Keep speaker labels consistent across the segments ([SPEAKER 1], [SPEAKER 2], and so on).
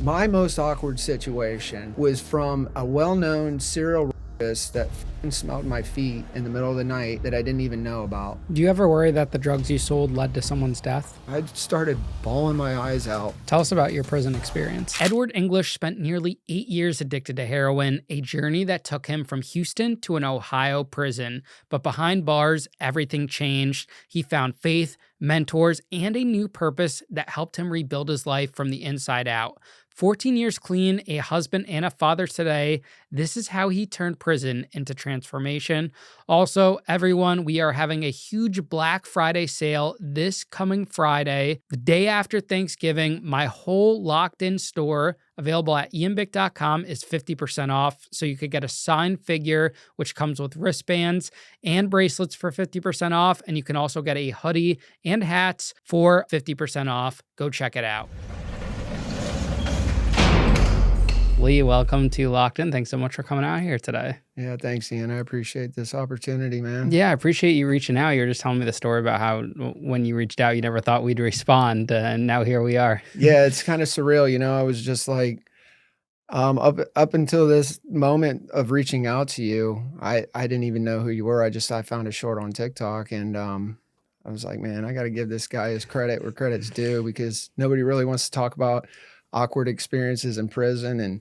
[SPEAKER 1] My most awkward situation was from a well-known serial rapist that f***ing smelled my feet in the middle of the night that I didn't even know about.
[SPEAKER 2] Do you ever worry that the drugs you sold led to someone's death?
[SPEAKER 1] I started bawling my eyes out.
[SPEAKER 2] Tell us about your prison experience. Edward English spent nearly 8 years addicted to heroin, a journey that took him from Houston to an Ohio prison. But behind bars, everything changed. He found faith, mentors, and a new purpose that helped him rebuild his life from the inside out. 14 years clean, a husband and a father today. This is how he turned prison into transformation. Also, everyone, we are having a huge Black Friday sale this coming Friday, the day after Thanksgiving. My whole locked-in store, available at ianbick.com, is 50% off. So you could get a signed figure, which comes with wristbands and bracelets for 50% off. And you can also get a hoodie and hats for 50% off. Go check it out. Lee, welcome to Locked In. Thanks so much for coming out here today.
[SPEAKER 1] Yeah, thanks, Ian. I appreciate this opportunity, man.
[SPEAKER 2] Yeah, I appreciate you reaching out. You were just telling me the story about how when you reached out, you never thought we'd respond, and now here we are.
[SPEAKER 1] Yeah, it's kind of surreal. You know, I was just like, up until this moment of reaching out to you, I didn't even know who you were. I found a short on TikTok, and I was like, man, I got to give this guy his credit where credit's due, because nobody really wants to talk about awkward experiences in prison. And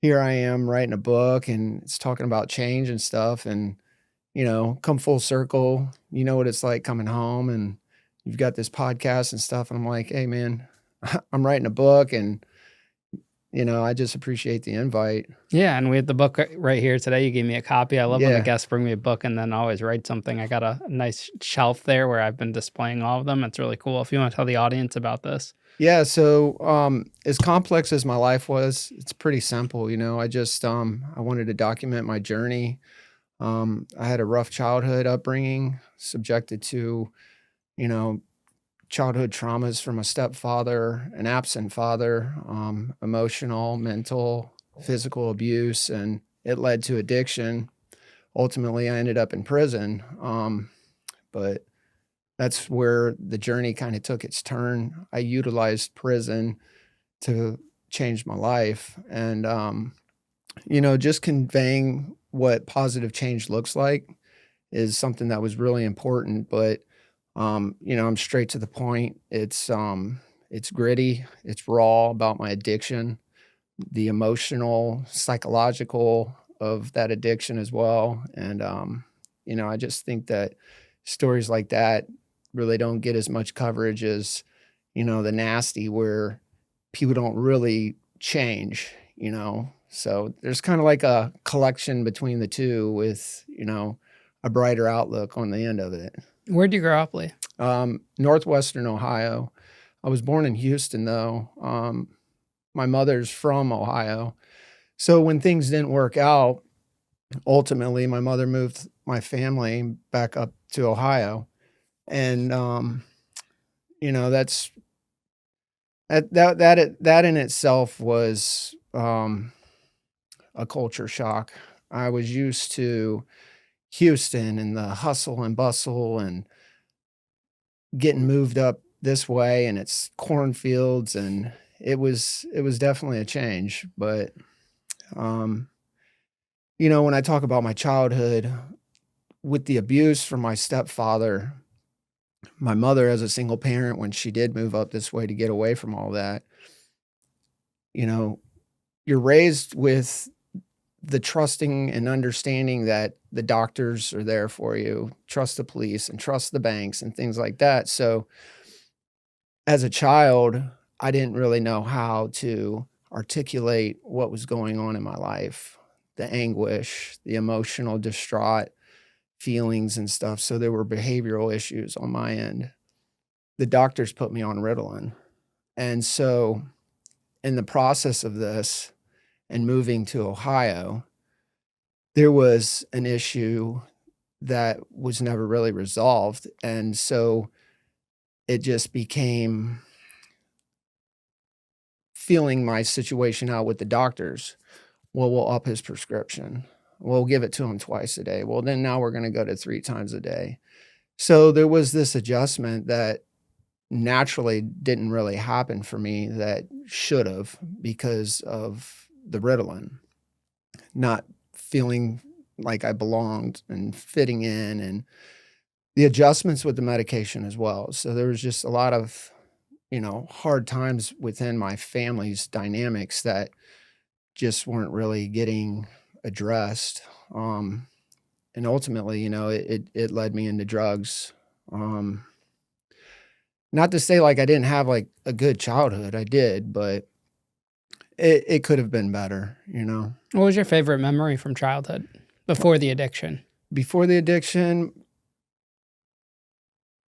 [SPEAKER 1] here I am writing a book, and it's talking about change and stuff, and, you know, come full circle. You know what it's like coming home, and you've got this podcast and stuff. And I'm like, hey man, I'm writing a book, and, you know, I just appreciate the invite.
[SPEAKER 2] Yeah, and we have the book right here today. You gave me a copy. I love when
[SPEAKER 1] Yeah.
[SPEAKER 2] the guests bring me a book and then always write something. I got a nice shelf there where I've been displaying all of them. It's really cool. If you want to tell the audience about this.
[SPEAKER 1] Yeah, so as complex as my life was, it's pretty simple. You know, I wanted to document my journey. I had a rough childhood upbringing, subjected to, you know, childhood traumas from a stepfather, an absent father, emotional, mental, physical abuse, and it led to addiction. Ultimately, I ended up in prison, but that's where the journey kind of took its turn. I utilized prison to change my life, and you know, just conveying what positive change looks like is something that was really important. But you know, I'm straight to the point. It's gritty, it's raw about my addiction, the emotional, psychological of that addiction as well. And you know, I just think that stories like that really don't get as much coverage as, you know, the nasty, where people don't really change, you know. So there's kind of like a collection between the two, with, you know, a brighter outlook on the end of it.
[SPEAKER 2] Where'd you grow up, Lee?
[SPEAKER 1] Northwestern Ohio. I was born in Houston, though. My mother's from Ohio. So when things didn't work out, ultimately my mother moved my family back up to Ohio. And you know, that in itself was a culture shock. I was used to Houston and the hustle and bustle, and getting moved up this way, and it's cornfields, and it was definitely a change. But you know, when I talk about my childhood with the abuse from my stepfather, my mother as a single parent, when she did move up this way to get away from all that, you know, you're raised with the trusting and understanding that the doctors are there for you, trust the police and trust the banks and things like that. So as a child, I didn't really know how to articulate what was going on in my life, the anguish, the emotional distraught feelings and stuff. So there were behavioral issues on my end. The doctors put me on Ritalin. And so in the process of this and moving to Ohio, there was an issue that was never really resolved. And so it just became feeling my situation out with the doctors. Well, we'll up his prescription. We'll give it to him twice a day. Well, then now we're going to go to 3 times a day. So there was this adjustment that naturally didn't really happen for me that should have because of the Ritalin, not feeling like I belonged and fitting in, and the adjustments with the medication as well. So there was just a lot of, hard times within my family's dynamics that just weren't really getting addressed. And ultimately, it led me into drugs. Um, Not to say like I didn't have like a good childhood, I did, but it could have been better.
[SPEAKER 2] What was your favorite memory from childhood before the addiction?
[SPEAKER 1] Before the addiction,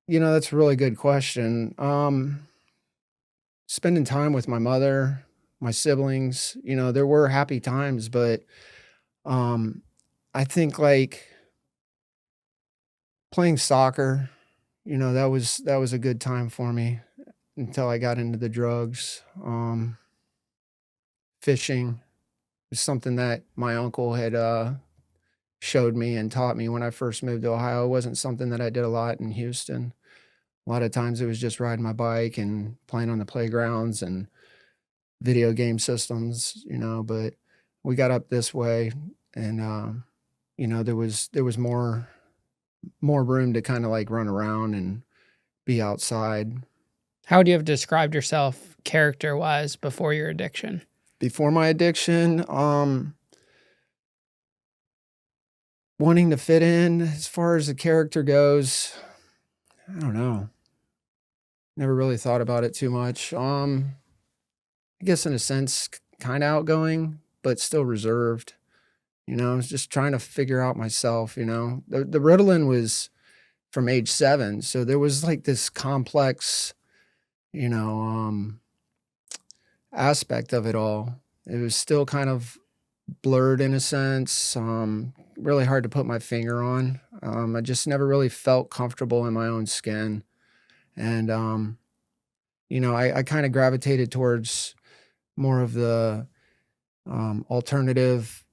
[SPEAKER 1] that's a really good question. Spending time with my mother, my siblings, there were happy times, but um I think like playing soccer, that was a good time for me until I got into the drugs. Fishing was something that my uncle had showed me and taught me when I first moved to Ohio. It wasn't something that I did a lot in Houston. A lot of times it was just riding my bike and playing on the playgrounds and video game systems, but we got up this way, and there was more room to kind of like run around and be outside.
[SPEAKER 2] How would you have described yourself character-wise before your addiction?
[SPEAKER 1] Before my addiction, wanting to fit in as far as the character goes, I don't know. Never really thought about it too much. I guess in a sense, kind of outgoing, but still reserved. I was just trying to figure out myself. The Ritalin was from age 7, so there was like this complex, you know, um, aspect of it all. It was still kind of blurred in a sense. Really hard to put my finger on. I just never really felt comfortable in my own skin, and I kind of gravitated towards more of the alternative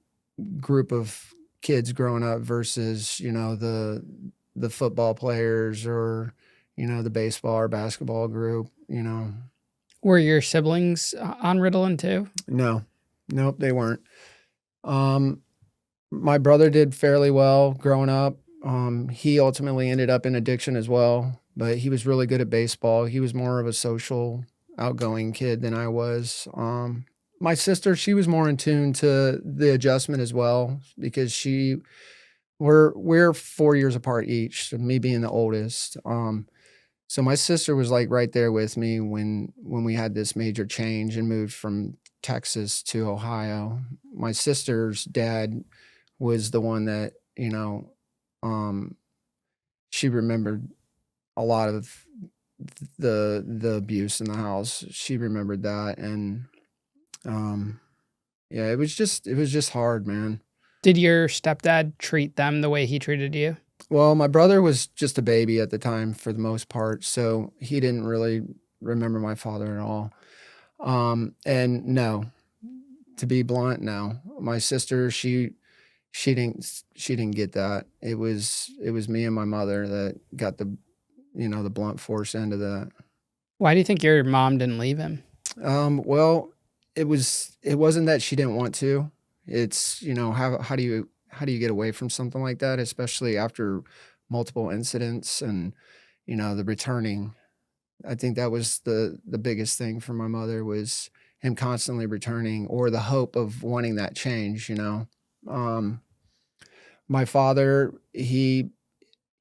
[SPEAKER 1] group of kids growing up versus the football players or the baseball or basketball group.
[SPEAKER 2] Were your siblings on Ritalin too?
[SPEAKER 1] No, nope, they weren't. um my brother did fairly well growing up. He ultimately ended up in addiction as well, but he was really good at baseball. He was more of a social, outgoing kid than I was. My sister, she was more in tune to the adjustment as well because we're 4 years apart each, so me being the oldest. So my sister was like right there with me when we had this major change and moved from Texas to Ohio. My sister's dad was the one that, um, she remembered a lot of the abuse in the house. She remembered that, and um, yeah, it was just hard, man.
[SPEAKER 2] Did your stepdad treat them the way he treated you?
[SPEAKER 1] Well, my brother was just a baby at the time for the most part, so he didn't really remember my father at all. And no, to be blunt, no. My sister, she didn't get that. It was me and my mother that got the blunt force end of that.
[SPEAKER 2] Why do you think your mom didn't leave him?
[SPEAKER 1] Well, it wasn't that she didn't want to. It's, how do you get away from something like that, especially after multiple incidents and, the returning. I think that was the biggest thing for my mother was him constantly returning or the hope of wanting that change. Um, my father, he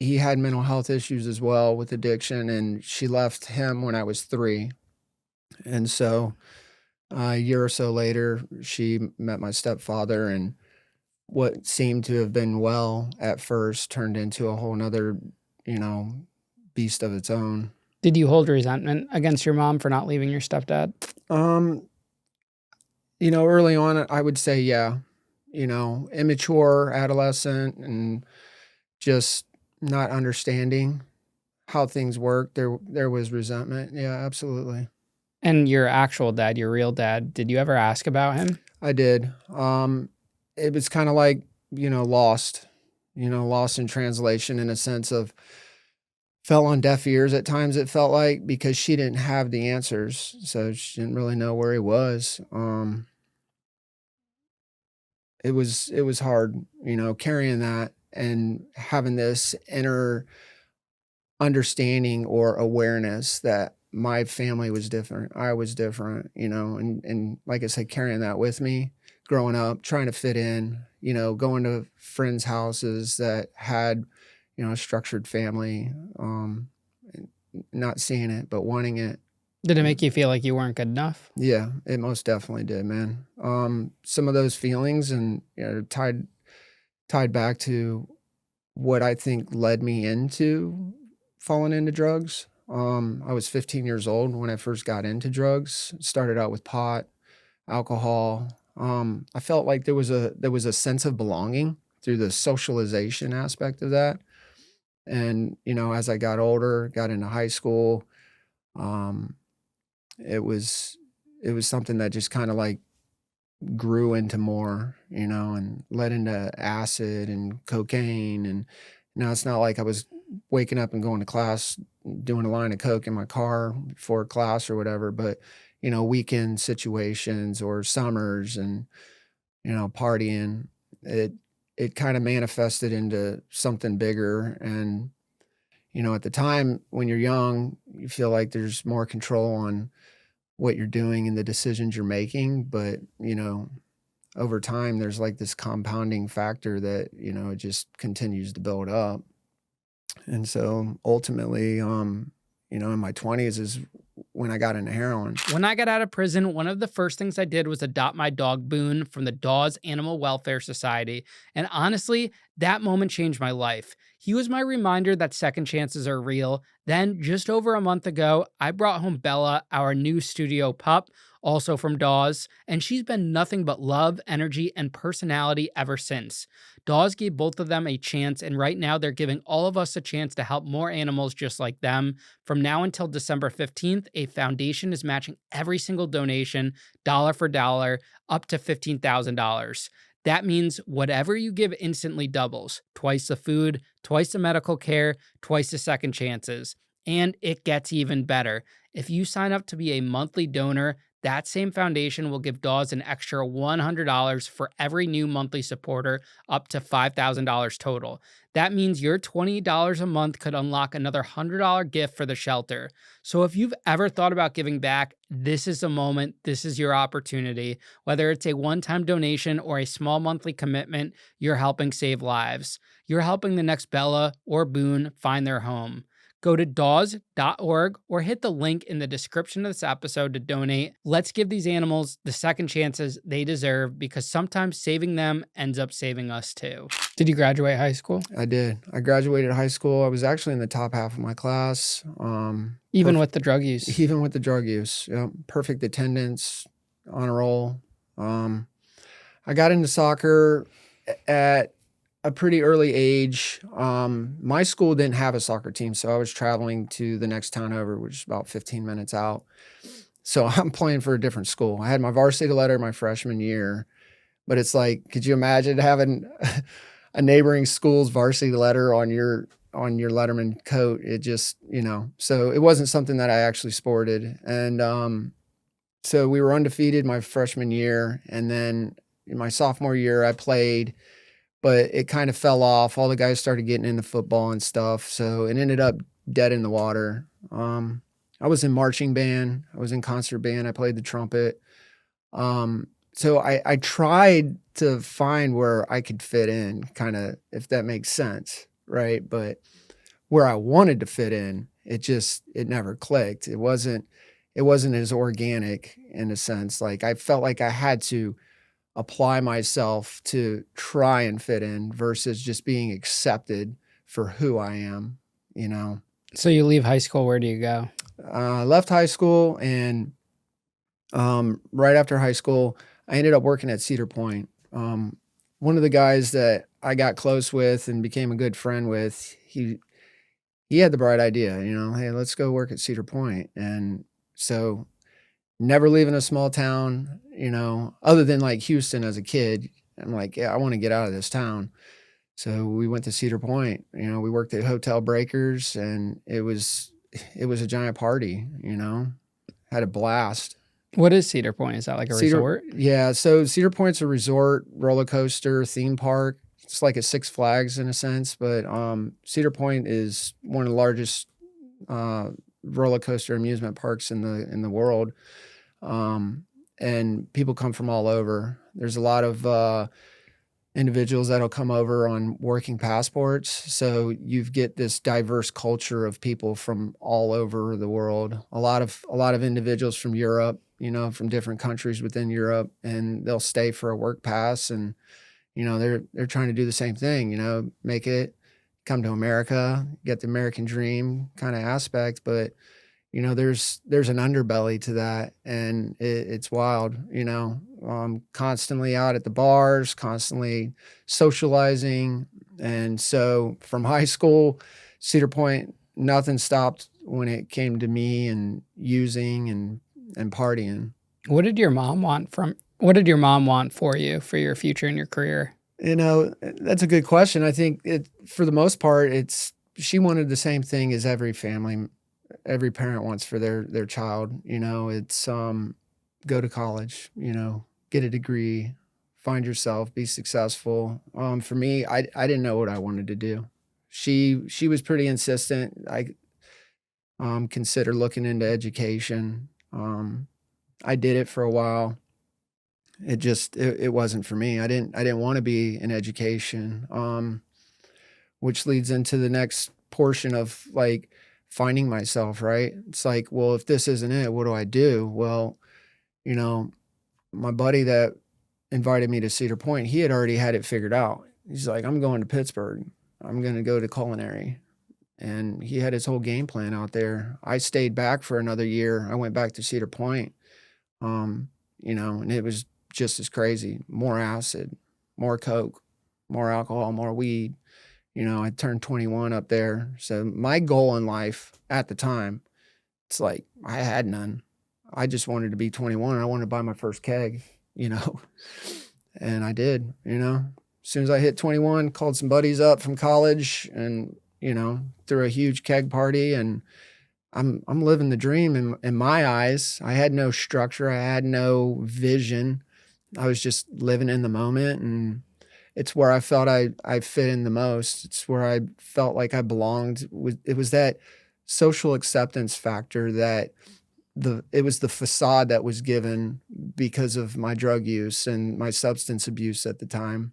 [SPEAKER 1] had mental health issues as well with addiction, and she left him when I was 3. And so a year or so later, she met my stepfather, and what seemed to have been well at first turned into a whole nother, you know, beast of its own.
[SPEAKER 2] Did you hold resentment against your mom for not leaving your stepdad?
[SPEAKER 1] Um, early on, I would say, yeah, immature adolescent and just not understanding how things work. There was resentment. Yeah, absolutely.
[SPEAKER 2] And your actual dad, your real dad, did you ever ask about him?
[SPEAKER 1] I did. It was kind of like, lost in translation in a sense of fell on deaf ears at times, it felt like, because she didn't have the answers. So she didn't really know where he was. It was hard, carrying that and having this inner understanding or awareness that my family was different. I was different, and like I said, carrying that with me growing up, trying to fit in, going to friends' houses that had, a structured family, and not seeing it, but wanting it.
[SPEAKER 2] Did it make you feel like you weren't good enough?
[SPEAKER 1] Yeah, it most definitely did, man. Some of those feelings and, tied back to what I think led me into falling into drugs. I was 15 years old when I first got into drugs. Started out with pot, alcohol. I felt like there was a sense of belonging through the socialization aspect of that. And, as I got older, got into high school, um, it was it was something that just kind of like grew into more, and led into acid and cocaine. And now it's not like I was waking up and going to class doing a line of coke in my car before class or whatever, but weekend situations or summers and partying. It kind of manifested into something bigger. And at the time when you're young, you feel like there's more control on what you're doing and the decisions you're making, but over time there's like this compounding factor that it just continues to build up. And so ultimately, in my 20s is when I got into heroin.
[SPEAKER 2] When I got out of prison, one of the first things I did was adopt my dog Boone from the Dawes Animal Welfare Society. And honestly, that moment changed my life. He was my reminder that second chances are real. Then, just over a month ago, I brought home Bella, our new studio pup, also from Dawes, and she's been nothing but love, energy, and personality ever since. Dawes gave both of them a chance, and right now they're giving all of us a chance to help more animals just like them. From now until December 15th, a foundation is matching every single donation, dollar for dollar, up to $15,000. That means whatever you give instantly doubles. Twice the food, twice the medical care, twice the second chances. And it gets even better. If you sign up to be a monthly donor, that same foundation will give Dawes an extra $100 for every new monthly supporter, up to $5,000 total. That means your $20 a month could unlock another $100 gift for the shelter. So if you've ever thought about giving back, this is the moment. This is your opportunity. Whether it's a one-time donation or a small monthly commitment, you're helping save lives. You're helping the next Bella or Boone find their home. Go to dawes.org or hit the link in the description of this episode to donate. Let's give these animals the second chances they deserve, because sometimes saving them ends up saving us too. Did you graduate high school?
[SPEAKER 1] I did. I graduated high school. I was actually in the top half of my class.
[SPEAKER 2] Even with the drug use?
[SPEAKER 1] Even with the drug use. Yep. Perfect attendance, on a roll. I got into soccer at a pretty early age. My school didn't have a soccer team, so I was traveling to the next town over, which is about 15 minutes out. So I'm playing for a different school. I had my varsity letter my freshman year, but it's like, could you imagine having a neighboring school's varsity letter on your Letterman coat? It just, so it wasn't something that I actually sported. And so we were undefeated my freshman year, and then in my sophomore year I played, but it kind of fell off. All the guys started getting into football and stuff, so it ended up dead in the water. I was in marching band. I was in concert band. I played the trumpet. So I tried to find where I could fit in, kind of, if that makes sense, right? But where I wanted to fit in, it never clicked. It wasn't as organic in a sense. Like I felt like I had to apply myself to try and fit in versus just being accepted for who I am,
[SPEAKER 2] So you leave high school, where do you go?
[SPEAKER 1] Left high school, and right after high school, I ended up working at Cedar Point. One of the guys that I got close with and became a good friend with, he had the bright idea, hey, let's go work at Cedar Point. And so never leaving a small town, other than like Houston as a kid. I'm like, yeah, I want to get out of this town. So we went to Cedar Point. We worked at Hotel Breakers, and it was a giant party. Had a blast.
[SPEAKER 2] What is Cedar Point? Is that like a resort?
[SPEAKER 1] Yeah. So Cedar Point's a resort, roller coaster, theme park. It's like a Six Flags in a sense, but Cedar Point is one of the largest roller coaster amusement parks in the world, and people come from all over. There's a lot of individuals that'll come over on working passports, so you get this diverse culture of people from all over the world. A lot of individuals from Europe, from different countries within Europe, and they'll stay for a work pass, and they're trying to do the same thing, make it, come to America, get the American dream kind of aspect. But, there's an underbelly to that, and it's wild, constantly out at the bars, constantly socializing. And so from high school, Cedar Point, nothing stopped when it came to me and using and partying.
[SPEAKER 2] What did your mom want for you, for your future and your career?
[SPEAKER 1] That's a good question. I think for the most part, she wanted the same thing as every parent wants for their child. It's go to college, get a degree, find yourself, be successful. For me, I didn't know what I wanted to do. She was pretty insistent. I consider looking into education. I did it for a while. It wasn't for me. I didn't want to be in education, which leads into the next portion of like finding myself, right? It's like, well, if this isn't it, what do I do? Well, my buddy that invited me to Cedar Point, he had already had it figured out. He's like, I'm going to Pittsburgh. I'm going to go to culinary. And he had his whole game plan out there. I stayed back for another year. I went back to Cedar Point, and it was just as crazy. More acid, more coke, more alcohol, more weed. I turned 21 up there. So my goal in life at the time, it's like I had none. I just wanted to be 21. I wanted to buy my first keg, and I did. As soon as I hit 21, called some buddies up from college, and threw a huge keg party, and I'm living the dream in my eyes. I had no structure. I had no vision. I was just living in the moment, and it's where I felt I fit in the most. It's where I felt like I belonged. It was that social acceptance factor that it was the facade that was given because of my drug use and my substance abuse at the time.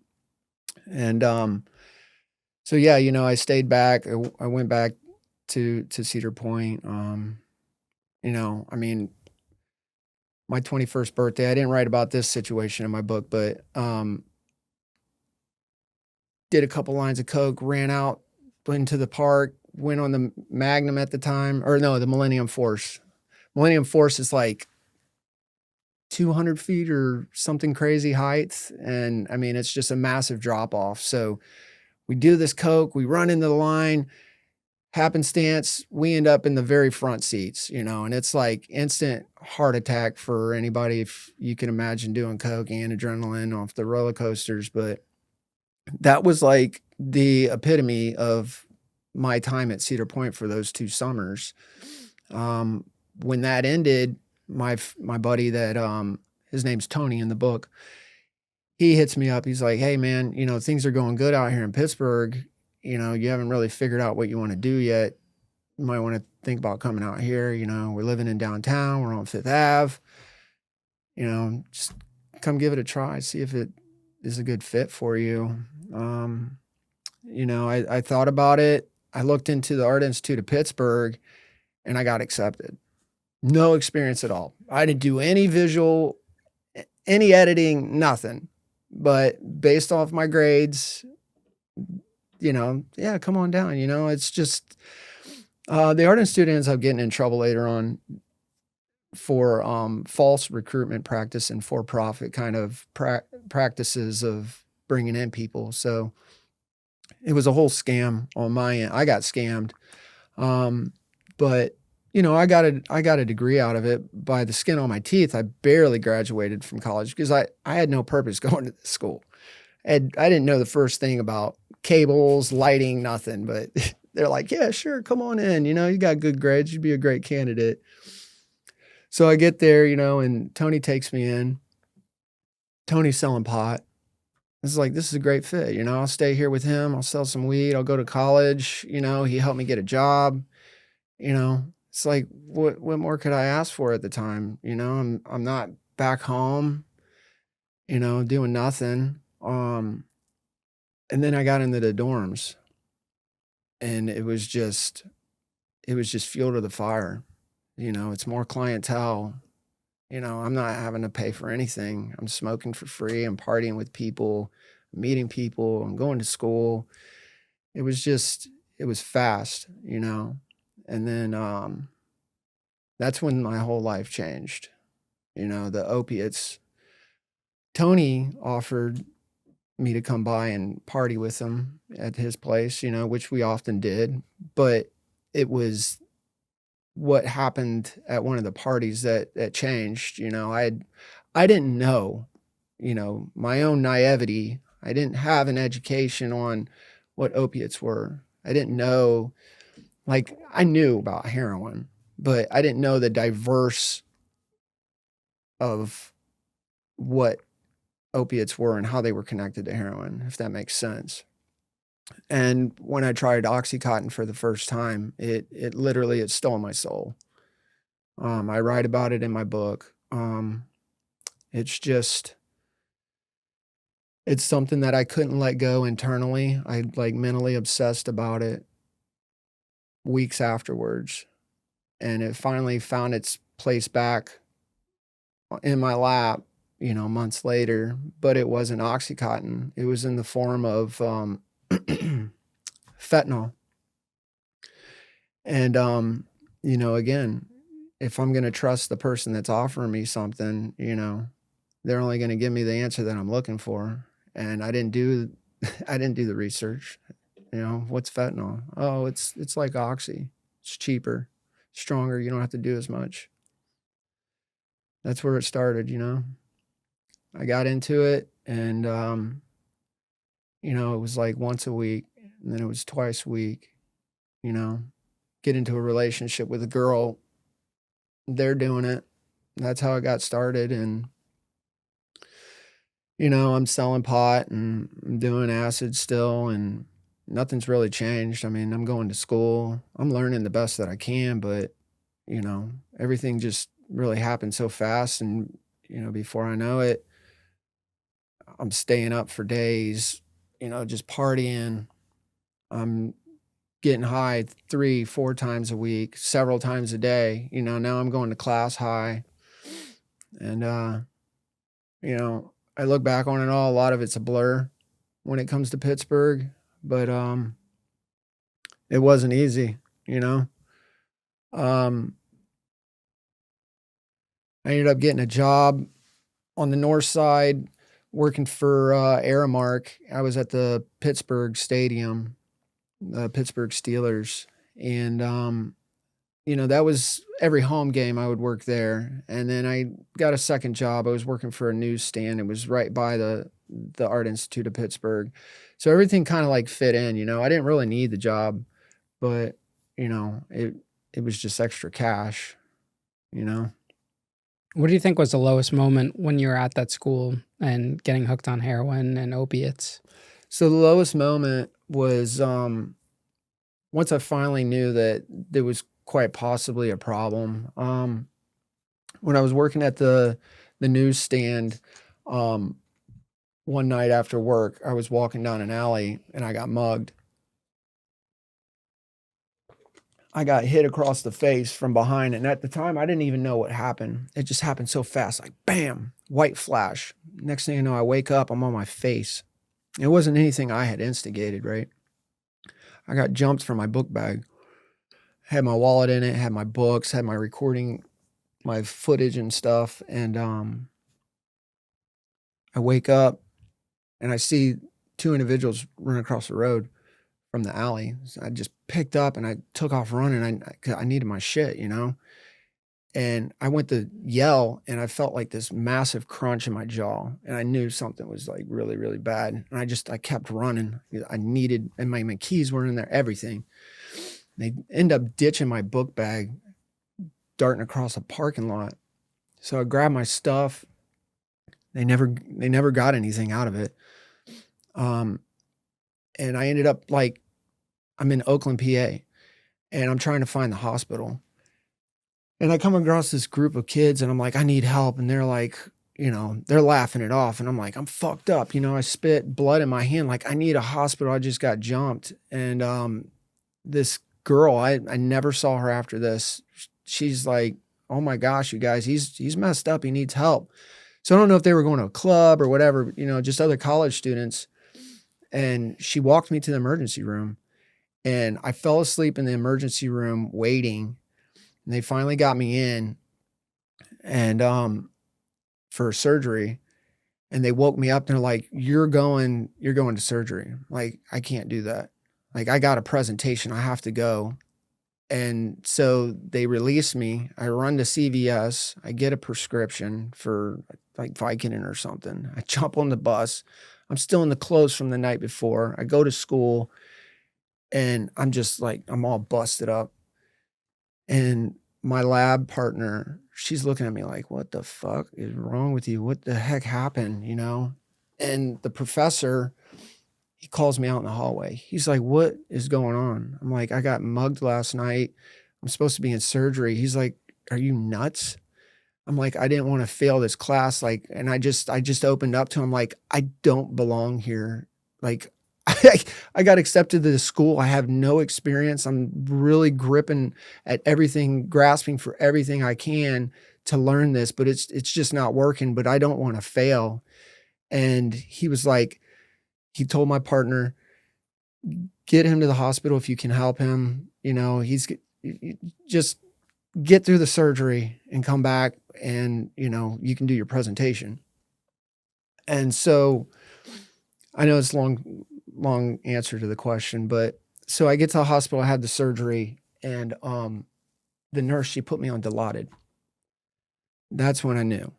[SPEAKER 1] And so yeah, I stayed back. I went back to Cedar Point. I mean, my 21st birthday, I didn't write about this situation in my book, but did a couple lines of coke, ran out into the park, went on the Magnum at the time, or no, the Millennium Force. Millennium Force is like 200 feet or something crazy height. And I mean, it's just a massive drop off. So we do this coke, we run into the line, happenstance, we end up in the very front seats, and it's like instant heart attack for anybody, if you can imagine doing coke and adrenaline off the roller coasters. But that was like the epitome of my time at Cedar Point for those 2 summers. When that ended, my buddy that his name's Tony in the book, he hits me up. He's like, hey man, things are going good out here in Pittsburgh. You haven't really figured out what you want to do yet. You might want to think about coming out here. We're living in downtown. We're on Fifth Ave. Just come give it a try. See if it is a good fit for you. I thought about it. I looked into the Art Institute of Pittsburgh, and I got accepted. No experience at all. I didn't do any visual, any editing, nothing. But based off my grades, yeah, come on down. It's just the Art Institute ends up getting in trouble later on for false recruitment practice and for-profit kind of practices of bringing in people. So it was a whole scam on my end. I got scammed. But I got a degree out of it by the skin on my teeth. I barely graduated from college because I had no purpose going to this school. And I didn't know the first thing about cables, lighting, nothing. But they're like, yeah, sure, come on in. You know, you got good grades. You'd be a great candidate. So I get there, you know, and Tony takes me in. Tony's selling pot. This is a great fit. You know, I'll stay here with him. I'll sell some weed. I'll go to college. You know, he helped me get a job. You know, it's like, what more could I ask for at the time? You know, I'm not back home, you know, doing nothing. And then I got into the dorms, and it was just fuel to the fire. You know, it's more clientele. You know, I'm not having to pay for anything. I'm smoking for free. I'm partying with people, meeting people. I'm going to school. It was fast, you know. And then that's when my whole life changed. You know, the opiates. Tony offered me to come by and party with him at his place, you know, which we often did. But it was what happened at one of the parties that changed. You know, I didn't know, you know, my own naivety. I didn't have an education on what opiates were. I didn't know, like, I knew about heroin, but I didn't know the diverse of what opiates were and how they were connected to heroin, if that makes sense. And when I tried Oxycontin for the first time, it literally, it stole my soul. I write about it in my book. It's just, it's something that I couldn't let go internally. I like mentally obsessed about it weeks afterwards. And it finally found its place back in my lap, you know, months later, but it wasn't Oxycontin. It was in the form of fentanyl. And, you know, again, if I'm going to trust the person that's offering me something, you know, they're only going to give me the answer that I'm looking for. And I didn't do the research. You know, what's fentanyl? Oh, it's like Oxy. It's cheaper, stronger. You don't have to do as much. That's where it started, you know. I got into it, and you know, it was like once a week, and then it was twice a week, you know. Get into a relationship with a girl, they're doing it. That's how it got started. And you know, I'm selling pot and I'm doing acid still, and nothing's really changed. I mean, I'm going to school. I'm learning the best that I can, but you know, everything just really happened so fast, and you know, before I know it, I'm staying up for days, you know, just partying. I'm getting high 3, 4 times a week, several times a day. You know, now I'm going to class high. And you know, I look back on it all, a lot of it's a blur when it comes to Pittsburgh, but it wasn't easy, you know. Um I ended up getting a job on the north side working for Aramark. I was at the Pittsburgh Stadium, the Pittsburgh Steelers, and you know, that was every home game I would work there. And then I got a second job. I was working for a newsstand. It was right by the Art Institute of Pittsburgh. So everything kind of like fit in, you know. I didn't really need the job, but you know, it was just extra cash, you know.
[SPEAKER 2] What do you think was the lowest moment when you were at that school and getting hooked on heroin and opiates?
[SPEAKER 1] So the lowest moment was once I finally knew that there was quite possibly a problem. When I was working at the newsstand, one night after work, I was walking down an alley and I got mugged. I got hit across the face from behind, and at the time, I didn't even know what happened. It just happened so fast, like bam, white flash. Next thing you know, I wake up, I'm on my face. It wasn't anything I had instigated, right? I got jumped from my book bag. Had my wallet in it, had my books, had my recording, my footage and stuff, and I wake up and I see 2 individuals run across the road from the alley. So I just picked up and I took off running. 'Cause I needed my shit, you know? And I went to yell, and I felt like this massive crunch in my jaw, and I knew something was like really, really bad. And I kept running. I needed, and my keys were in there, everything. They end up ditching my book bag, darting across a parking lot. So I grabbed my stuff. They never got anything out of it. Um, and I ended up like, I'm in Oakland, PA, and I'm trying to find the hospital. And I come across this group of kids, and I'm like, I need help. And they're like, they're laughing it off. And I'm like, I'm fucked up. I spit blood in my hand. Like, I need a hospital. I just got jumped. And this girl, I never saw her after this. She's like, oh my gosh, you guys, he's messed up. He needs help. So I don't know if they were going to a club or whatever, just other college students. And she walked me to the emergency room, and I fell asleep in the emergency room waiting. And they finally got me in, and for surgery. And they woke me up, and they're like, you're going to surgery. Like, I can't do that. Like, I got a presentation. I have to go. And so they release me. I run to CVS. I get a prescription for like Vicodin or something. I jump on the bus. I'm still in the clothes from the night before. I go to school, and I'm just like, I'm all busted up. And my lab partner, she's looking at me like, what the fuck is wrong with you? What the heck happened? And the professor, he calls me out in the hallway. He's like, what is going on? I'm like, I got mugged last night. I'm supposed to be in surgery. He's like, are you nuts? I'm like, I didn't want to fail this class. Like, and I just opened up to him like, I don't belong here. Like, I got accepted to the school. I have no experience. I'm really gripping at everything, grasping for everything I can to learn this, but it's just not working, but I don't want to fail. And he was like, he told my partner, get him to the hospital if you can help him. He's just get through the surgery and come back, and, you can do your presentation. And so I know it's long answer to the question, but so I get to the hospital, I had the surgery, and the nurse, she put me on Dilaudid. That's when I knew.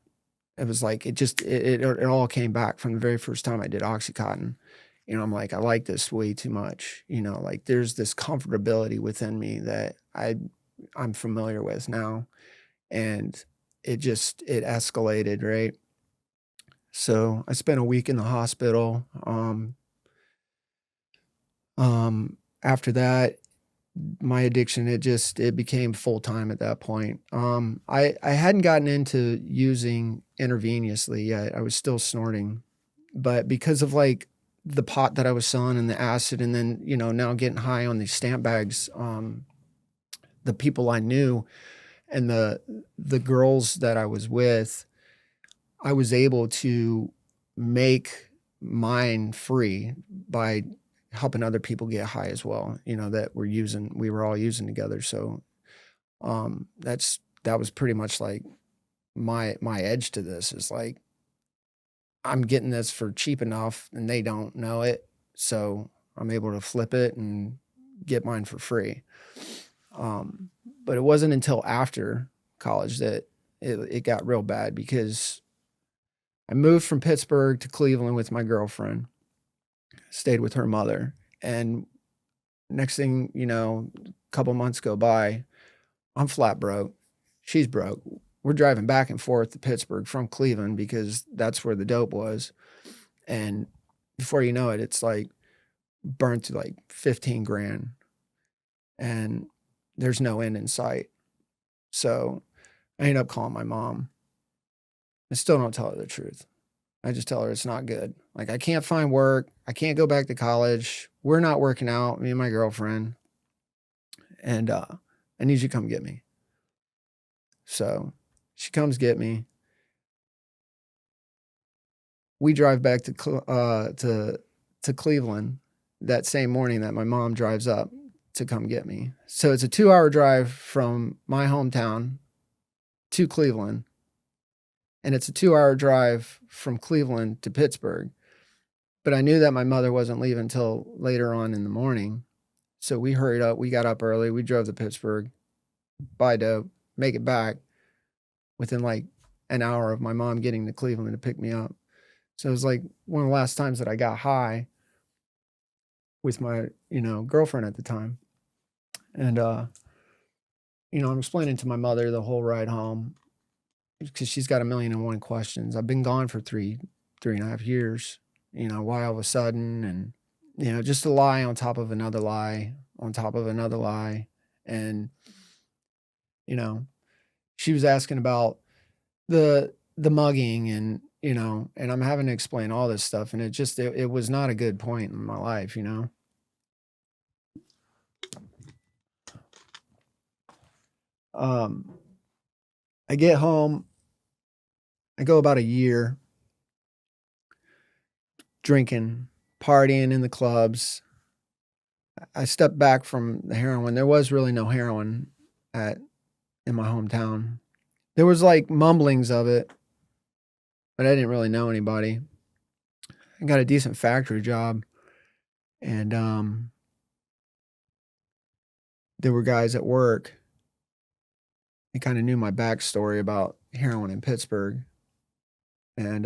[SPEAKER 1] It was like, it all came back from the very first time I did Oxycontin. I'm like, I like this way too much. Like, there's this comfortability within me that I'm familiar with now. And it escalated, right? So I spent a week in the hospital. After that, my addiction, it became full time at that point. I hadn't gotten into using intravenously yet. I was still snorting, but because of like the pot that I was selling and the acid, and then, now getting high on these stamp bags, the people I knew and the girls that I was with, I was able to make mine free by helping other people get high as well, that we were all using together. So, that was pretty much like my edge to this is like, I'm getting this for cheap enough and they don't know it. So I'm able to flip it and get mine for free. But it wasn't until after college that it got real bad, because I moved from Pittsburgh to Cleveland with my girlfriend, stayed with her mother. And next thing, a couple months go by, I'm flat broke. She's broke. We're driving back and forth to Pittsburgh from Cleveland because that's where the dope was. And before you know it, it's like burnt to like 15 grand, and there's no end in sight. So I ended up calling my mom. I still don't tell her the truth. I just tell her it's not good. Like, I can't find work. I can't go back to college. We're not working out, me and my girlfriend. And I need you to come get me. So she comes get me. We drive back to Cleveland that same morning that my mom drives up to come get me. So it's a 2-hour drive from my hometown to Cleveland. And it's a 2-hour drive from Cleveland to Pittsburgh. But I knew that my mother wasn't leaving until later on in the morning. So we hurried up. We got up early. We drove to Pittsburgh, buy dope, make it back. within like an hour of my mom getting to Cleveland to pick me up. So it was like one of the last times that I got high with my, girlfriend at the time. And, I'm explaining to my mother the whole ride home because she's got 1,000,001 questions. I've been gone for 3.5 years, why all of a sudden, and, just a lie on top of another lie on top of another lie. And, she was asking about the mugging and, and I'm having to explain all this stuff. And it was not a good point in my life, I get home, I go about a year drinking, partying in the clubs. I stepped back from the heroin. There was really no heroin in my hometown. There was like mumblings of it, but I didn't really know anybody. I got a decent factory job, and there were guys at work. They kind of knew my backstory about heroin in Pittsburgh, and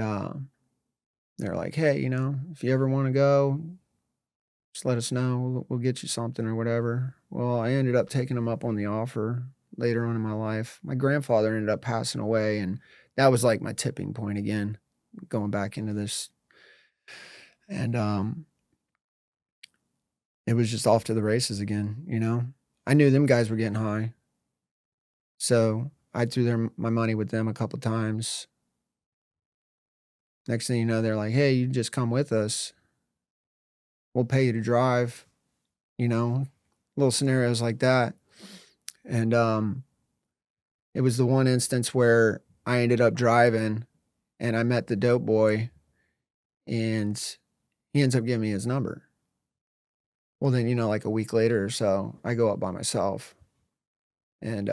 [SPEAKER 1] they're like, "Hey, if you ever want to go, just let us know. We'll get you something or whatever." Well, I ended up taking them up on the offer later on in my life. My grandfather ended up passing away, and that was like my tipping point again, going back into this. And it was just off to the races again. I knew them guys were getting high, so I threw my money with them a couple times. Next thing you know, they're like, "Hey, you just come with us. We'll pay you to drive," little scenarios like that. And it was the one instance where I ended up driving and I met the dope boy, and he ends up giving me his number. Well, then, like a week later or so, I go up by myself, and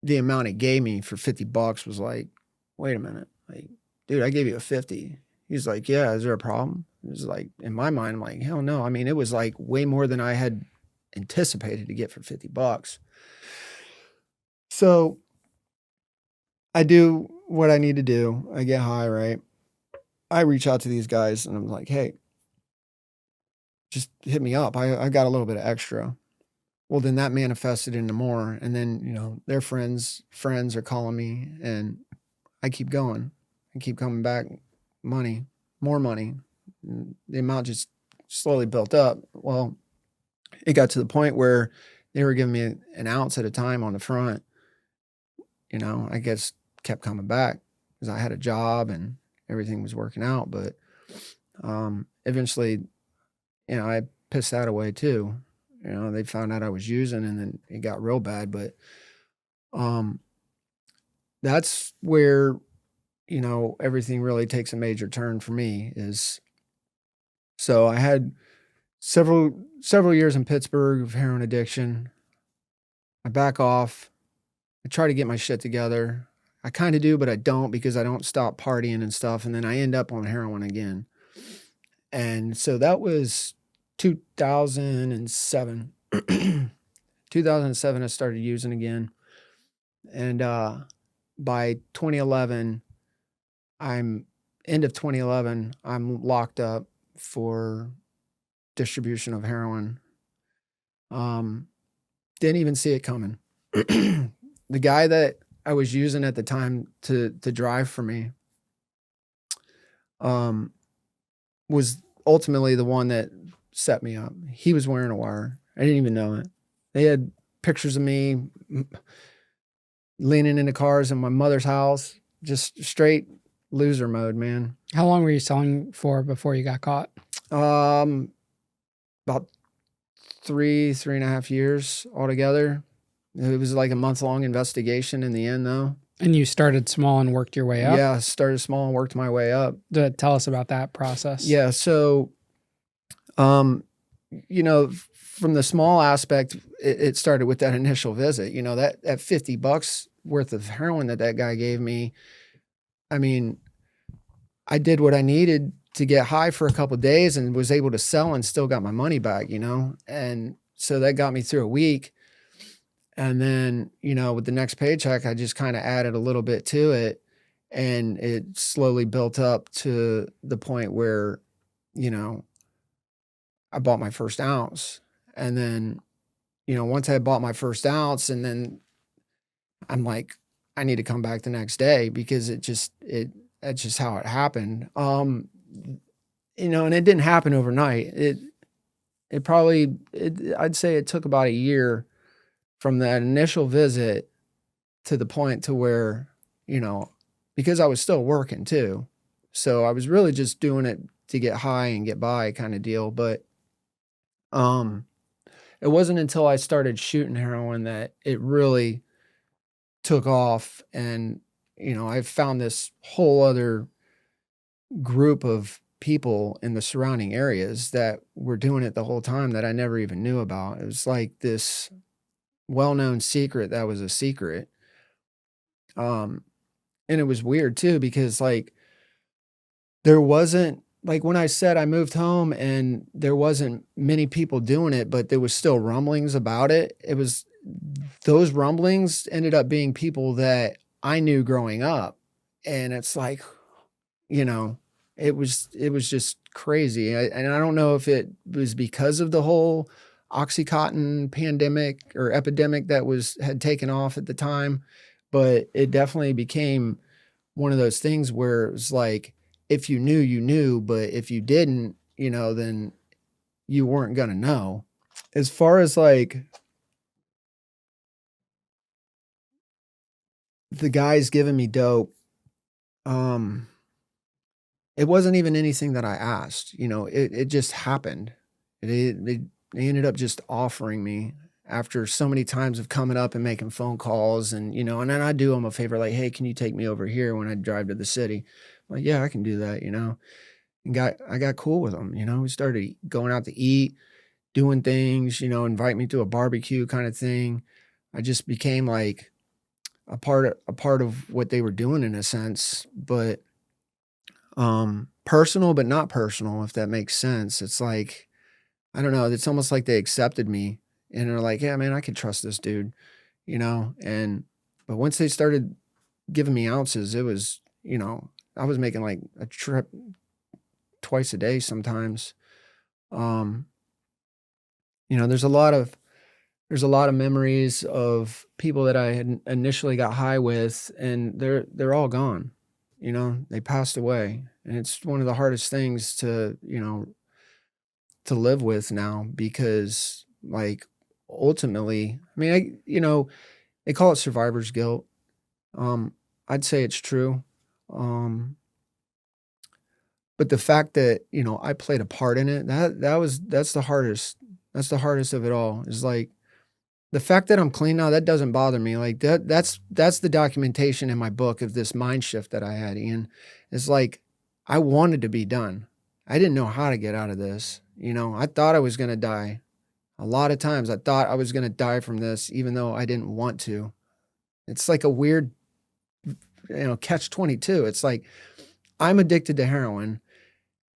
[SPEAKER 1] the amount he gave me for $50 was like, wait a minute, like, dude, I gave you a 50. He's like, yeah, is there a problem? It was like, in my mind, I'm like, hell no. I mean, it was like way more than I had anticipated to get for $50. So I do what I need to do. I get high, right? I reach out to these guys and I'm like, hey, just hit me up. I got a little bit of extra. Well, then that manifested into more. And then, their friends are calling me, and I keep going. I keep coming back. Money, more money. The amount just slowly built up. Well, it got to the point where they were giving me an ounce at a time on the front. I guess kept coming back because I had a job and everything was working out. But eventually, I pissed that away too. They found out I was using, and then it got real bad. But that's where, everything really takes a major turn for me. So I had several years in Pittsburgh of heroin addiction. I back off. I try to get my shit together. I kind of do, but I don't, because I don't stop partying and stuff. And then I end up on heroin again. And so that was 2007. 2007, I started using again. And by 2011, end of 2011, I'm locked up for distribution of heroin. Didn't even see it coming. The guy that I was using at the time to drive for me was ultimately the one that set me up. He was wearing a wire. I didn't even know it. They had pictures of me leaning into cars in my mother's house, just straight loser mode, man.
[SPEAKER 2] How long were you selling for before you got caught?
[SPEAKER 1] About 3.5 years altogether. It was like a month-long investigation in the end, though.
[SPEAKER 2] And you started small and worked your way up?
[SPEAKER 1] Yeah, started small and worked my way up.
[SPEAKER 2] Tell us about that process.
[SPEAKER 1] Yeah, so, from the small aspect, it started with that initial visit. That $50 worth of heroin that guy gave me. I mean, I did what I needed to get high for a couple of days and was able to sell and still got my money back, And so that got me through a week. And then, with the next paycheck, I just kind of added a little bit to it, and it slowly built up to the point where, you know, I bought my first ounce. And then, once I bought my first ounce, and then I'm like, I need to come back the next day because that's just how it happened. And it didn't happen overnight. I'd say it took about a year from that initial visit to the point to where, you know, because I was still working too. So I was really just doing it to get high and get by kind of deal. But um it wasn't until I started shooting heroin that it really took off. And, I found this whole other group of people in the surrounding areas that were doing it the whole time that I never even knew about. It was like this well-known secret that was a secret. Um, and it was weird too, because like there wasn't like when I said I moved home and there wasn't many people doing it, but there was still rumblings about it. It was those rumblings ended up being people that I knew growing up. And it's like, you know, it was just crazy. And I don't know if it was because of the whole Oxycontin pandemic or epidemic that had taken off at the time, but it definitely became one of those things where it was like, if you knew, you knew, but if you didn't, then you weren't going to know. As far as like the guys giving me dope, um, it wasn't even anything that I asked. It just happened. They ended up just offering me after so many times of coming up and making phone calls, and then I do them a favor, like, hey, can you take me over here when I drive to the city? I'm like, yeah, I can do that, and I got cool with them. We started going out to eat, doing things, invite me to a barbecue kind of thing. I just became like a part of what they were doing in a sense, but personal, but not personal, if that makes sense. It's like, I don't know, it's almost like they accepted me and they're like, yeah, man, I can trust this dude, but once they started giving me ounces, it was, I was making like a trip twice a day sometimes. Um, there's a lot of memories of people that I had initially got high with, and they're all gone. They passed away, and it's one of the hardest things to live with now because, like, ultimately, I mean, they call it survivor's guilt. Um, I'd say it's true. Um, but the fact that, I played a part in it, that's the hardest. That's the hardest of it all. Is like the fact that I'm clean now, that doesn't bother me. Like that's the documentation in my book of this mind shift that I had, Ian. It's like I wanted to be done. I didn't know how to get out of this. I thought I was going to die. A lot of times I thought I was going to die from this, even though I didn't want to. It's like a weird, catch 22. It's like I'm addicted to heroin.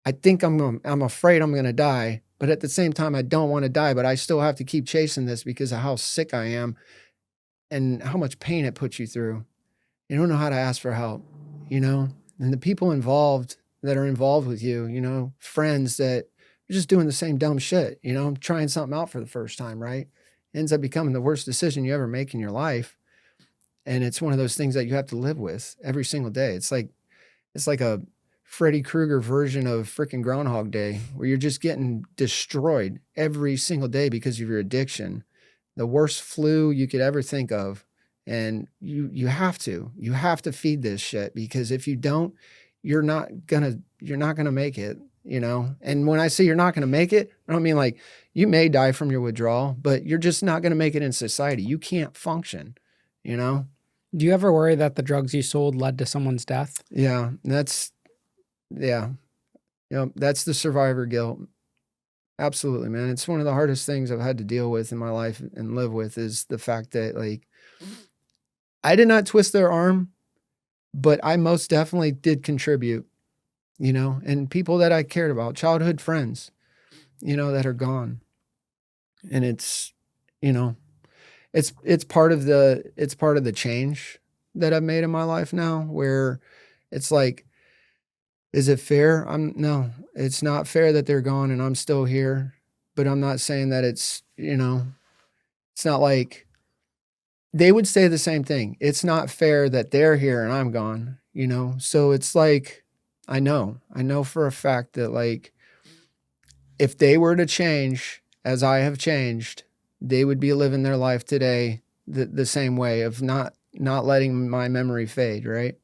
[SPEAKER 1] I think I'm afraid I'm going to die, but at the same time, I don't want to die, but I still have to keep chasing this because of how sick I am and how much pain it puts you through. You don't know how to ask for help, and the people involved that are involved with you, friends that are just doing the same dumb shit, trying something out for the first time, right? Ends up becoming the worst decision you ever make in your life. And it's one of those things that you have to live with every single day. It's like a Freddy Krueger version of freaking Groundhog Day, where you're just getting destroyed every single day because of your addiction. The worst flu you could ever think of. And you have to feed this shit, because if you don't, you're not gonna make it, And when I say you're not gonna make it, I don't mean like you may die from your withdrawal, but you're just not gonna make it in society. You can't function, you know?
[SPEAKER 2] Do you ever worry that the drugs you sold led to someone's death?
[SPEAKER 1] Yeah, yeah. That's the survivor guilt. Absolutely, man. It's one of the hardest things I've had to deal with in my life and live with, is the fact that, like, I did not twist their arm, but I most definitely did contribute, and people that I cared about, childhood friends, that are gone. And it's, you know, it's part of the change that I've made in my life now, where it's like, is it fair? No, it's not fair that they're gone and I'm still here, but I'm not saying that it's, it's not like they would say the same thing. It's not fair that they're here and I'm gone, So it's like, I know for a fact that, like, if they were to change as I have changed, they would be living their life today the same way of not letting my memory fade, right?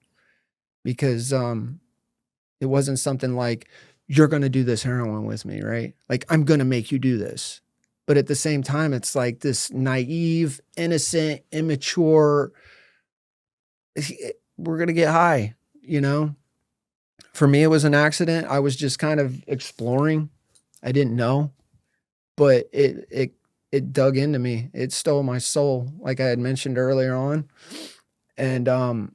[SPEAKER 1] Because it wasn't something like, you're going to do this heroin with me, right? Like, I'm going to make you do this. But at the same time, it's like this naive, innocent, immature, we're going to get high, For me, it was an accident. I was just kind of exploring. I didn't know, but it dug into me. It stole my soul, like I had mentioned earlier on. And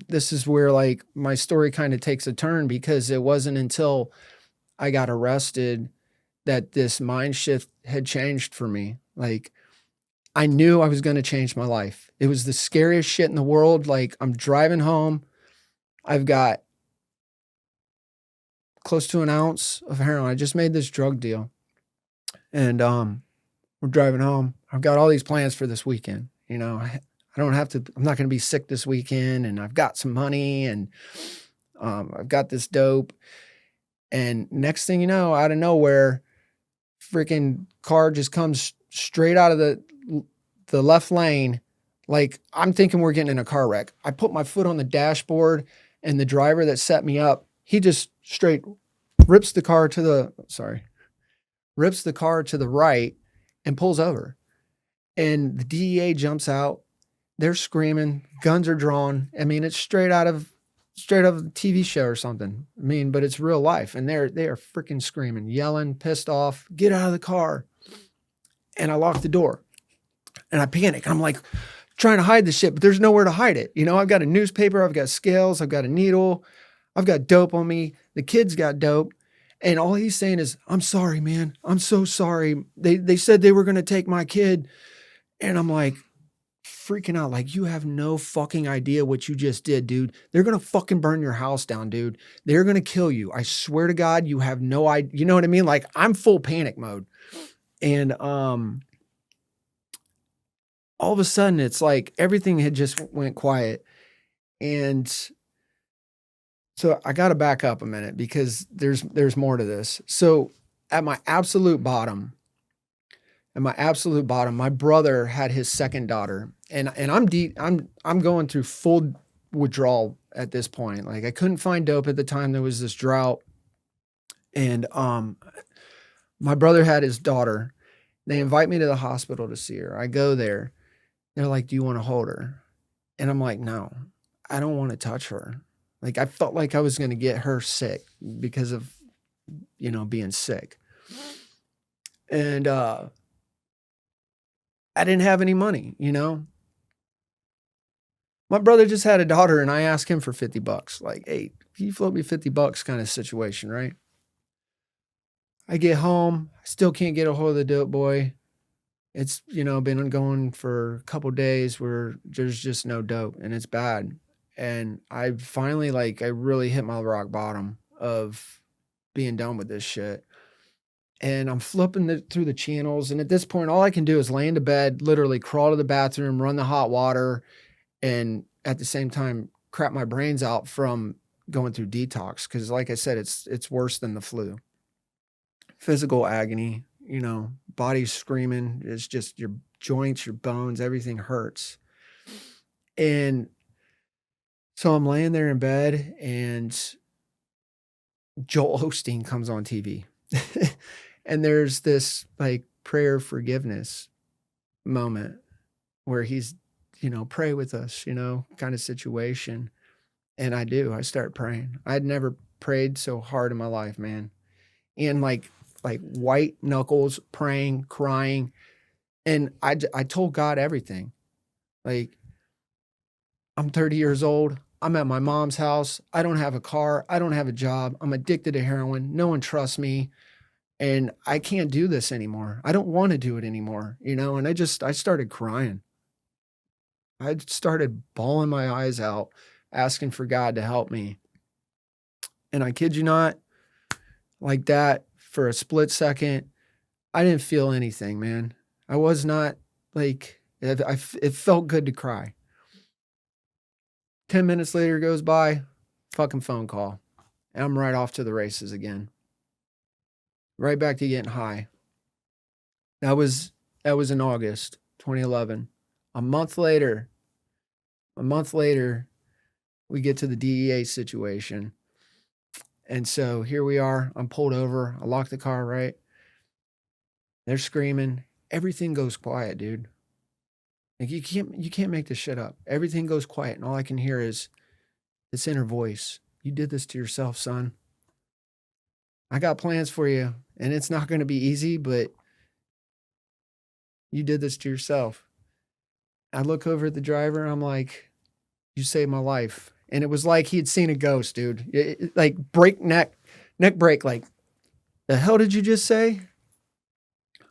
[SPEAKER 1] this is where, like, my story kind of takes a turn, because it wasn't until I got arrested that this mind shift had changed for me. Like, I knew I was going to change my life. It was the scariest shit in the world. Like, I'm driving home. I've got close to an ounce of heroin. I just made this drug deal. And we're driving home. I've got all these plans for this weekend. I don't have to, I'm not going to be sick this weekend, and I've got some money, and I've got this dope. And next thing you know, out of nowhere, freaking car just comes straight out of the left lane. Like, I'm thinking we're getting in a car wreck. I put my foot on the dashboard, and the driver that set me up, he just straight rips the car to the right and pulls over. And the DEA jumps out. They're screaming, guns are drawn. I mean, it's straight out of a TV show or something. I mean, but it's real life. And they are freaking screaming, yelling, pissed off, get out of the car. And I lock the door and I panic. I'm like trying to hide the shit, but there's nowhere to hide it. I've got a newspaper, I've got scales, I've got a needle, I've got dope on me. The kid's got dope. And all he's saying is, I'm sorry, man. I'm so sorry. They said they were going to take my kid. And I'm like, freaking out, like, you have no fucking idea what you just did, dude. They're going to fucking burn your house down, dude. They're going to kill you. I swear to God, you have no idea. You know what I mean? Like, I'm full panic mode. And all of a sudden, it's like everything had just went quiet. And so I got to back up a minute, because there's more to this. So at my absolute bottom, my brother had his second daughter, and I'm going through full withdrawal at this point. Like, I couldn't find dope at the time. There was this drought, and my brother had his daughter. They invite me to the hospital to see her. I go there. They're like, do you want to hold her? And I'm like, no, I don't want to touch her. Like, I felt like I was going to get her sick because of, being sick. And I didn't have any money, My brother just had a daughter, and I asked him for $50. Like, hey, can you float me $50 kind of situation, right? I get home, I still can't get a hold of the dope boy. It's, been going for a couple days where there's just no dope, and it's bad. And I finally, I really hit my rock bottom of being done with this shit. And I'm flipping through the channels. And at this point, all I can do is lay into bed, literally crawl to the bathroom, run the hot water, and at the same time, crap my brains out from going through detox. Cause like I said, it's worse than the flu. Physical agony, body's screaming. It's just your joints, your bones, everything hurts. And so I'm laying there in bed, and Joel Osteen comes on TV. And there's this prayer forgiveness moment where he's, pray with us, kind of situation. And I start praying. I'd never prayed so hard in my life, man. And like white knuckles, praying, crying. And I told God everything. Like, I'm 30 years old. I'm at my mom's house. I don't have a car. I don't have a job. I'm addicted to heroin. No one trusts me. And I can't do this anymore. I don't want to do it anymore, And I started crying. I started bawling my eyes out, asking for God to help me. And I kid you not, like that, for a split second, I didn't feel anything, man. I was not like, it felt good to cry. 10 minutes later goes by, fucking phone call. And I'm right off to the races again. Right back to getting high. That was in August 2011. A month later, we get to the DEA situation. And so here we are. I'm pulled over. I lock the car, right? They're screaming. Everything goes quiet, dude. Like you can't make this shit up. Everything goes quiet, and all I can hear is this inner voice. You did this to yourself, son. I got plans for you, and it's not going to be easy, but you did this to yourself. I look over at the driver, and I'm like, you saved my life. And it was like he'd seen a ghost, dude. Like neck break. Like, the hell did you just say?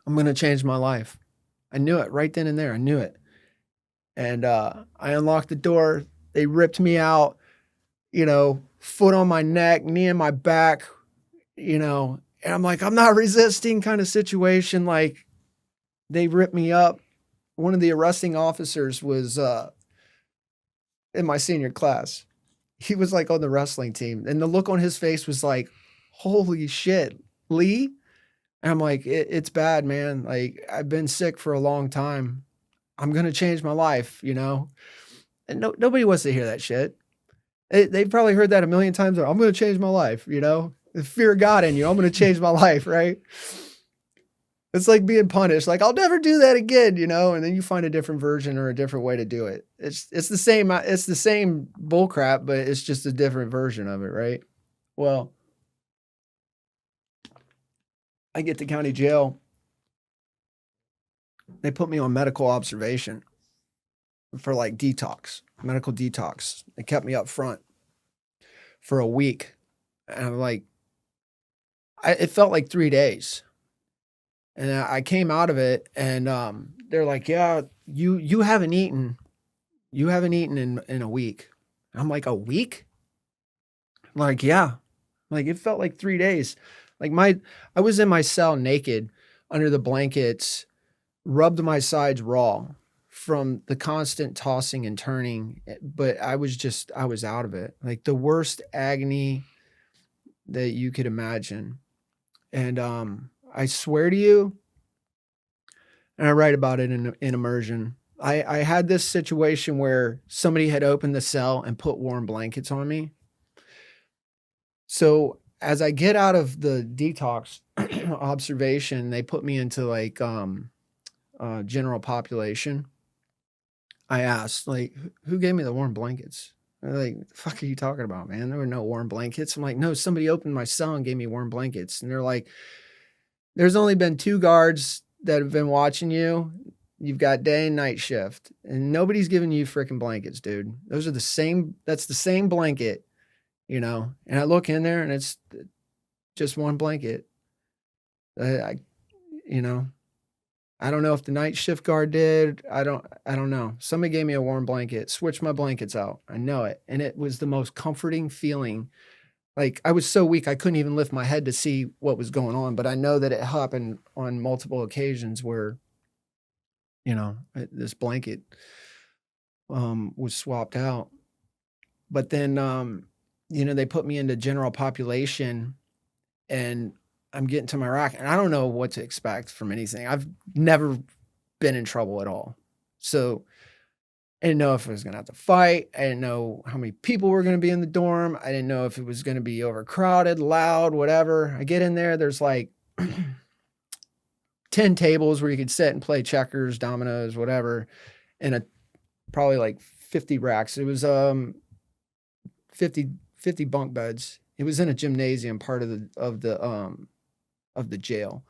[SPEAKER 1] I'm going to change my life. I knew it right then and there. I knew it. And I unlocked the door. They ripped me out, foot on my neck, knee in my back, and I'm like, I'm not resisting kind of situation. Like, they ripped me up. One of the arresting officers was in my senior class. He was like on the wrestling team. And the look on his face was like, holy shit, Lee? And I'm like, it's bad, man. Like, I've been sick for a long time. I'm going to change my life, And nobody wants to hear that shit. They've probably heard that a million times. I'm going to change my life, The fear of God in you. I'm going to change my life, right? It's like being punished. Like, I'll never do that again, And then you find a different version or a different way to do it. It's the same. It's the same bull crap, but it's just a different version of it, right? Well, I get to county jail. They put me on medical observation for like medical detox. They kept me up front for a week. And I'm like, it felt like 3 days. And I came out of it and they're like, yeah, you haven't eaten. You haven't eaten in a week. I'm like, a week? Like, yeah. Like, it felt like 3 days. Like I was in my cell naked under the blankets, rubbed my sides raw from the constant tossing and turning. But I was out of it. Like, the worst agony that you could imagine. And I swear to you, and I write about it in Immersion, I had this situation where somebody had opened the cell and put warm blankets on me. So as I get out of the detox observation, they put me into like general population. I asked, like, who gave me the warm blankets? They're like, the fuck are you talking about, man? There were no warm blankets. I'm like, no, somebody opened my cell and gave me warm blankets. And they're like, there's only been 2 guards that have been watching you. You've got day and night shift, and nobody's giving you freaking blankets, dude. Those are the same. That's the same blanket, And I look in there, and it's just one blanket. I I don't know if the night shift guard did. I don't know. Somebody gave me a warm blanket, switched my blankets out. I know it, and it was the most comforting feeling. Like, I was so weak, I couldn't even lift my head to see what was going on. But I know that it happened on multiple occasions where, this blanket was swapped out. But then, they put me into general population, and I'm getting to my rack, and I don't know what to expect from anything. I've never been in trouble at all. So I didn't know if I was going to have to fight. I didn't know how many people were going to be in the dorm. I didn't know if it was going to be overcrowded, loud, whatever. I get in there, there's like 10 tables where you could sit and play checkers, dominoes, whatever, and probably like 50 racks. It was 50 bunk beds. It was in a gymnasium, part of the jail.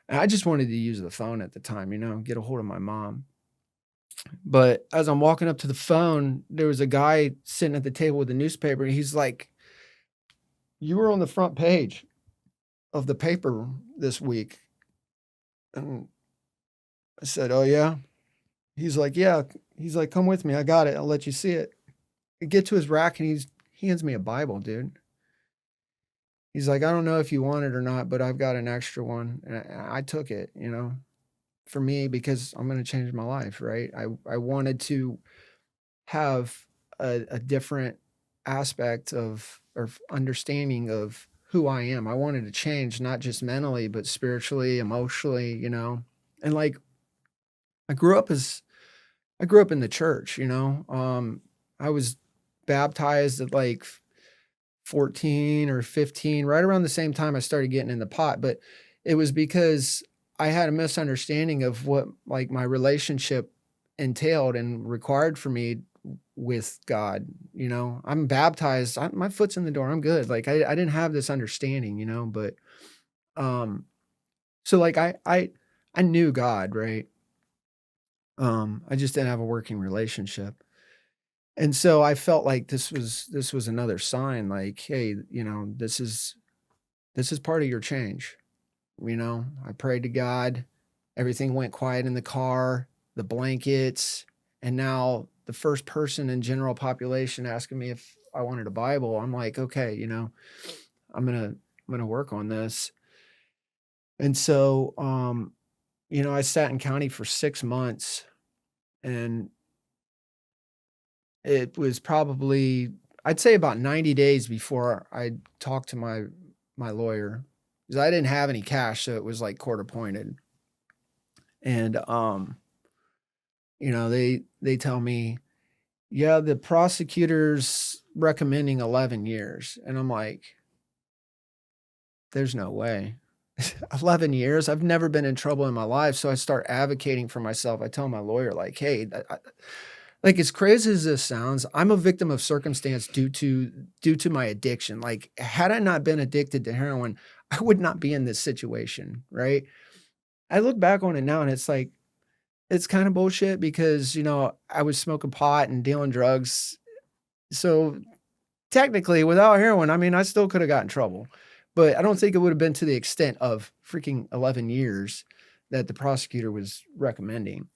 [SPEAKER 1] And I just wanted to use the phone at the time, get a hold of my mom. But as I'm walking up to the phone, there was a guy sitting at the table with a newspaper. And he's like, you were on the front page of the paper this week. And I said, oh, yeah? He's like, yeah. He's like, come with me. I got it. I'll let you see it. I get to his rack and he hands me a Bible, dude. He's like, I don't know if you want it or not, but I've got an extra one. And I took it, you know, for me, because I'm going to change my life, right? I wanted to have a different aspect of or understanding of who I am. I wanted to change, not just mentally, but spiritually, emotionally, you know. And like I grew up as I grew up in the church, you know. I was baptized at like 14 or 15, right around the same time I started getting in the pot. But it was because I had a misunderstanding of what like my relationship entailed and required for me with God. You know, I'm baptized, my foot's in the door, I'm good. Like I didn't have this understanding, you know, but um, so like I knew God, right? I just didn't have a working relationship. And so I felt like this was another sign, like, hey, you know, this is part of your change. You know, I prayed to God, everything went quiet in the car, the blankets, and now the first person in general population asking me if I wanted a Bible, I'm like, okay, you know, I'm gonna work on this. And so you know, I sat in county for 6 months, and it was probably, I'd say about 90 days before I talked to my lawyer, because I didn't have any cash, so it was like court appointed. And you know, they tell me, yeah, the prosecutor's recommending 11 years. And I'm like, there's no way. 11 years? I've never been in trouble in my life. So I start advocating for myself. I tell my lawyer, like, hey, like as crazy as this sounds, I'm a victim of circumstance due to my addiction. Like, had I not been addicted to heroin, I would not be in this situation, right? I look back on it now and it's like, it's kind of bullshit because, you know, I was smoking pot and dealing drugs. So technically, without heroin, I mean, I still could have got in trouble, but I don't think it would have been to the extent of freaking 11 years that the prosecutor was recommending.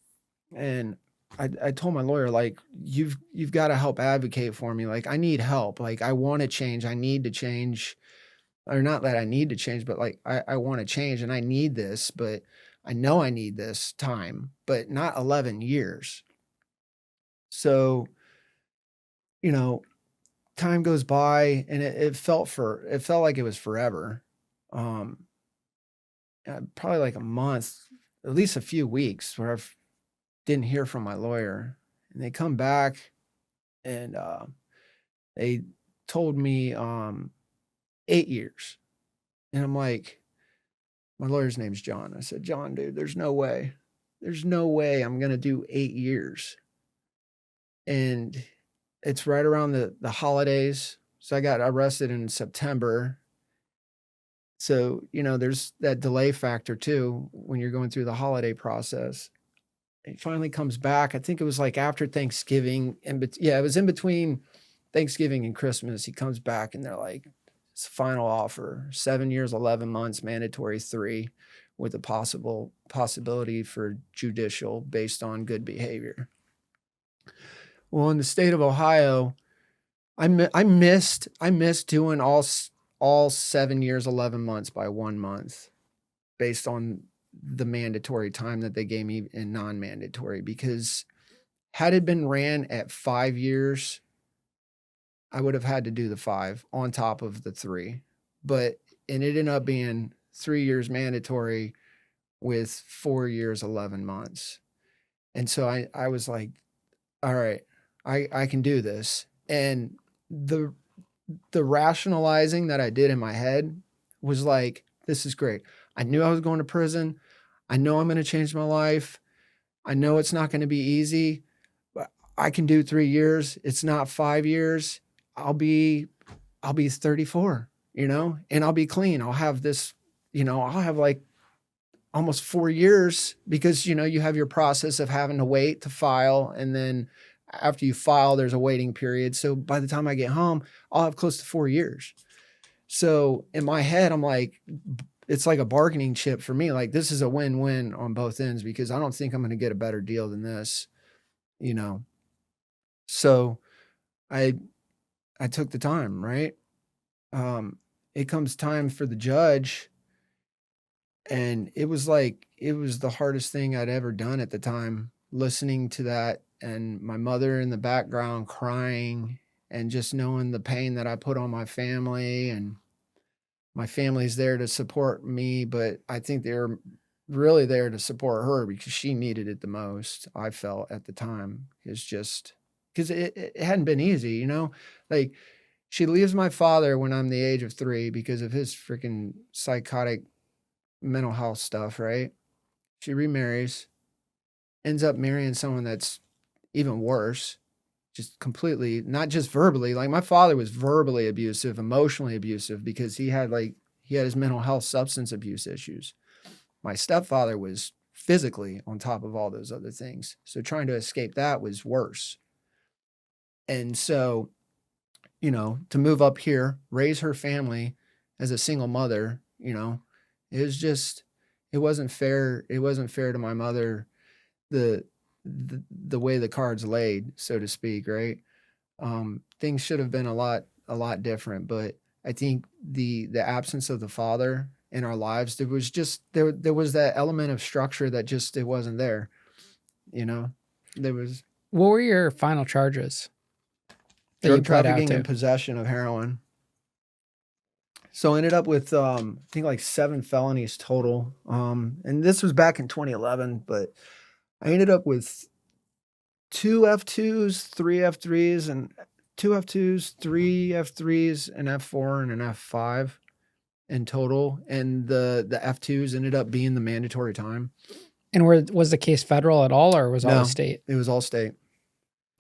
[SPEAKER 1] And I told my lawyer, like, you've got to help advocate for me. Like, I need help. Like, I want to change. I need to change, or not that I need to change, but like, I want to change and I need this, but I know I need this time, but not 11 years. So, you know, time goes by and it felt like it was forever. Um, Probably like a month, at least a few weeks where I didn't hear from my lawyer, and they come back and they told me 8 years. And I'm like, my lawyer's name's John. I said, John, dude, there's no way. There's no way I'm gonna do 8 years. And it's right around the holidays. So I got arrested in September. So, you know, there's that delay factor too when you're going through the holiday process. It finally comes back. I think it was like after Thanksgiving. Yeah, it was in between Thanksgiving and Christmas. He comes back and they're like, it's final offer, 7 years, 11 months, mandatory 3, with a possibility for judicial based on good behavior. Well, in the state of Ohio, I missed doing all 7 years, 11 months by 1 month based on the mandatory time that they gave me in non-mandatory, because had it been ran at 5 years, I would have had to do the 5 on top of the 3. But it ended up being 3 years mandatory with 4 years, 11 months. And so I was like, all right, I can do this. And the rationalizing that I did in my head was like, this is great. I knew I was going to prison. I know I'm going to change my life. I know it's not going to be easy, but I can do 3 years. It's not 5 years. I'll be 34, you know, and I'll be clean. I'll have this, you know, I'll have like almost 4 years, because, you know, you have your process of having to wait to file. And then after you file, there's a waiting period. So by the time I get home, I'll have close to 4 years. So in my head, I'm like, it's like a bargaining chip for me. Like, this is a win-win on both ends, because I don't think I'm going to get a better deal than this. you know. So I I took the time, right? It comes time for the judge, and it was the hardest thing I'd ever done at the time, listening to that and my mother in the background crying and just knowing the pain that I put on my family, and my family's there to support me, but I think they're really there to support her because she needed it the most, I felt at the time. It's just because it hadn't been easy, you know? Like, she leaves my father when I'm the age of 3 because of his freaking psychotic mental health stuff, right? She remarries, ends up marrying someone that's even worse, just completely, not just verbally. Like, my father was verbally abusive, emotionally abusive because he had his mental health substance abuse issues. My stepfather was physically on top of all those other things. So trying to escape that was worse. And so, you know, to move up here, raise her family as a single mother, you know, it was just, it wasn't fair. It wasn't fair to my mother, the, the way the cards laid, so to speak, right? Things should have been a lot different, but I think the absence of the father in our lives, there was just there was that element of structure that just it wasn't there, you know. There was
[SPEAKER 2] What were your final charges that you
[SPEAKER 1] drug
[SPEAKER 2] pled out
[SPEAKER 1] trafficking
[SPEAKER 2] to?
[SPEAKER 1] and possession of heroin. So I ended up with I think like 7 felonies total. And this was back in 2011, but I ended up with 2 F2s, 3 F3s, and 2 F2s, 3 F3s, an F4 and an F5 in total. And the F2s ended up being the mandatory time.
[SPEAKER 2] And was the case federal at all, or was all
[SPEAKER 1] No,
[SPEAKER 2] state?
[SPEAKER 1] it was all state.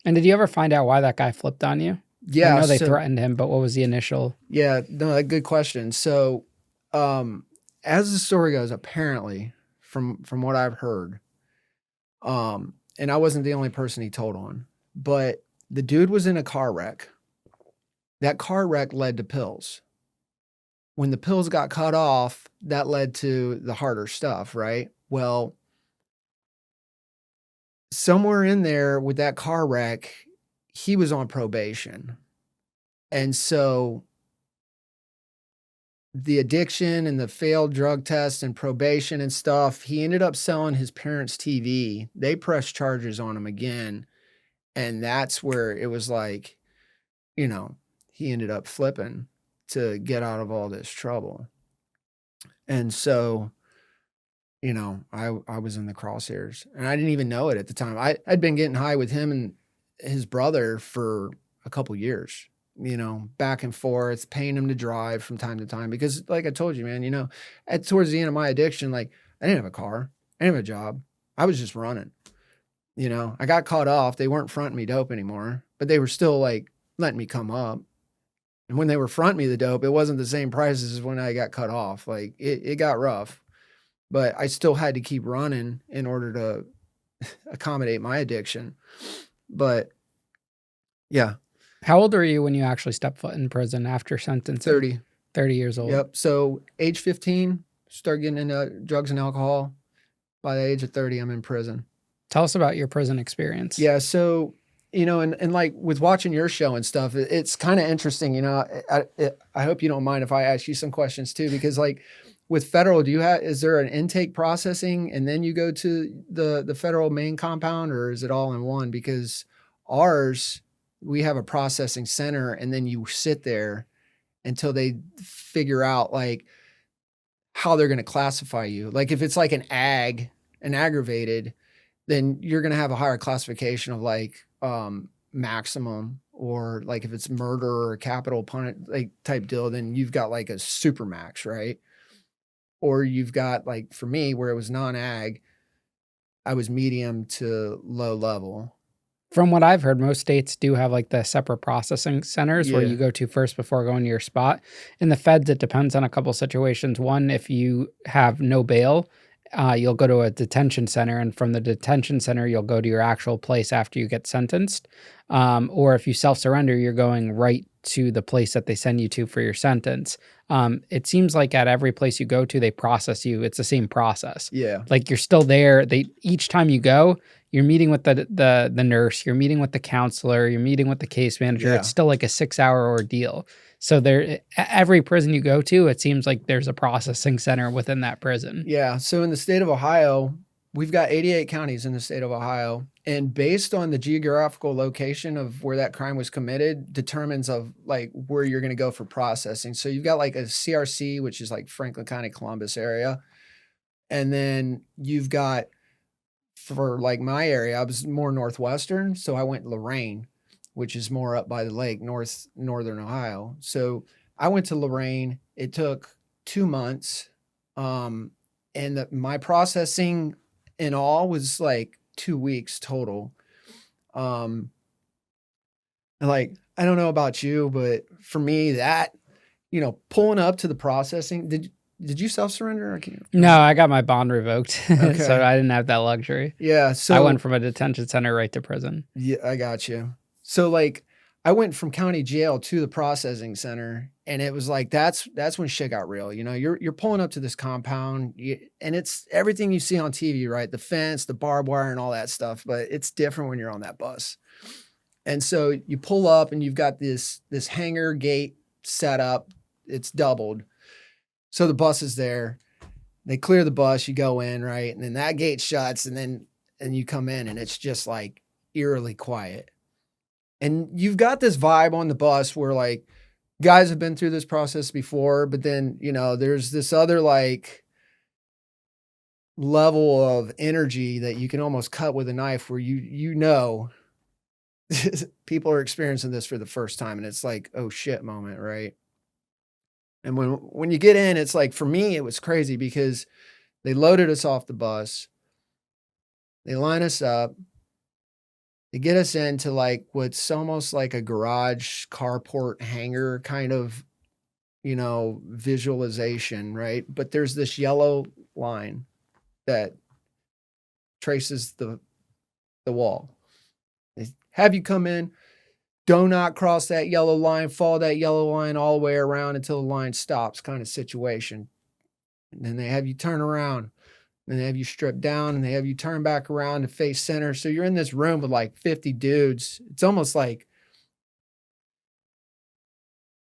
[SPEAKER 2] And did you ever find out why that guy flipped on you?
[SPEAKER 1] Yeah,
[SPEAKER 2] I know they
[SPEAKER 1] so
[SPEAKER 2] threatened him, but what was the initial?
[SPEAKER 1] yeah, no, good question. So, as the story goes, apparently, from what I've heard, and I wasn't the only person he told on, but the dude was in a car wreck. That car wreck led to pills. When the pills got cut off, that led to the harder stuff, right? Well, somewhere in there with that car wreck, he was on probation. And so the addiction and the failed drug test and probation and stuff, he ended up selling his parents' TV. They pressed charges on him again. And that's where it was like, you know, he ended up flipping to get out of all this trouble. And so, you know, I was in the crosshairs and I didn't even know it at the time. I'd been getting high with him and his brother for a couple years, you know, back and forth, paying him to drive from time to time. Because like I told you, man, you know, towards the end of my addiction, like I didn't have a car, I didn't have a job. I was just running, you know. I got caught off. They weren't fronting me dope anymore, but they were still like letting me come up. And when they were fronting me the dope, it wasn't the same prices as when I got cut off. Like it got rough, but I still had to keep running in order to accommodate my addiction. But yeah.
[SPEAKER 2] How old were you when you actually stepped foot in prison after sentencing?
[SPEAKER 1] 30.
[SPEAKER 2] 30 years old.
[SPEAKER 1] Yep. So age 15, start getting into drugs and alcohol. By the age of 30, I'm in prison.
[SPEAKER 2] Tell us about your prison experience.
[SPEAKER 1] Yeah. So, you know, and like with watching your show and stuff, it's kind of interesting. You know, I hope you don't mind if I ask you some questions too, because like with federal, is there an intake processing and then you go to the federal main compound, or is it all in one? Because ours, we have a processing center and then you sit there until they figure out like how they're going to classify you. Like if it's like an aggravated, then you're going to have a higher classification of like maximum, or like if it's murder or capital punishment like type deal, then you've got like a super max, right? Or you've got like, for me, where it was non-ag, I was medium to low level.
[SPEAKER 2] From what I've heard, most states do have like the separate processing centers where you go to first before going to your spot. In the feds, it depends on a couple situations. One, if you have no bail, you'll go to a detention center, and from the detention center, you'll go to your actual place after you get sentenced. Or if you self-surrender, you're going right to the place that they send you to for your sentence. It seems like at every place you go to, they process you. It's the same process.
[SPEAKER 1] Yeah.
[SPEAKER 2] Like you're still there. Each time you go, you're meeting with the nurse, you're meeting with the counselor, you're meeting with the case manager.
[SPEAKER 1] Yeah.
[SPEAKER 2] It's still like a 6-hour ordeal. So every prison you go to, it seems like there's a processing center within that prison.
[SPEAKER 1] Yeah. So in the state of Ohio, we've got 88 counties in the state of Ohio. And based on the geographical location of where that crime was committed determines of like where you're going to go for processing. So you've got like a CRC, which is like Franklin County, Columbus area. And then you've got, for like my area, I was more Northwestern. So I went Lorain, which is more up by the lake, northern Ohio. So I went to Lorain. It took 2 months. And my processing in all was like 2 weeks total. Like, I don't know about you, but for me, that, pulling up to the processing, did you self-surrender?
[SPEAKER 2] No, I got my bond revoked.
[SPEAKER 1] Okay.
[SPEAKER 2] So I didn't have that luxury.
[SPEAKER 1] Yeah. So
[SPEAKER 2] I went from a detention center right to prison.
[SPEAKER 1] Yeah, I got you. So like I went from county jail to the processing center, and it was like that's when shit got real. You're pulling up to this compound, and it's everything you see on TV, right? The fence, the barbed wire, and all that stuff. But it's different when you're on that bus. And so you pull up, and you've got this hangar gate set up. It's doubled, so the bus is there. They clear the bus, you go in, right, and then that gate shuts, and you come in, and it's just like eerily quiet. And you've got this vibe on the bus where like guys have been through this process before, but then, there's this other like level of energy that you can almost cut with a knife where people are experiencing this for the first time, and it's like, oh shit moment, right? And when you get in, it's like, for me, it was crazy because they loaded us off the bus. They line us up. They get us into like what's almost like a garage carport hangar kind of, visualization, right? But there's this yellow line that traces the wall. They have you come in, do not cross that yellow line, follow that yellow line all the way around until the line stops kind of situation. And then they have you turn around. And they have you strip down, and they have you turn back around to face center. So you're in this room with like 50 dudes. It's almost like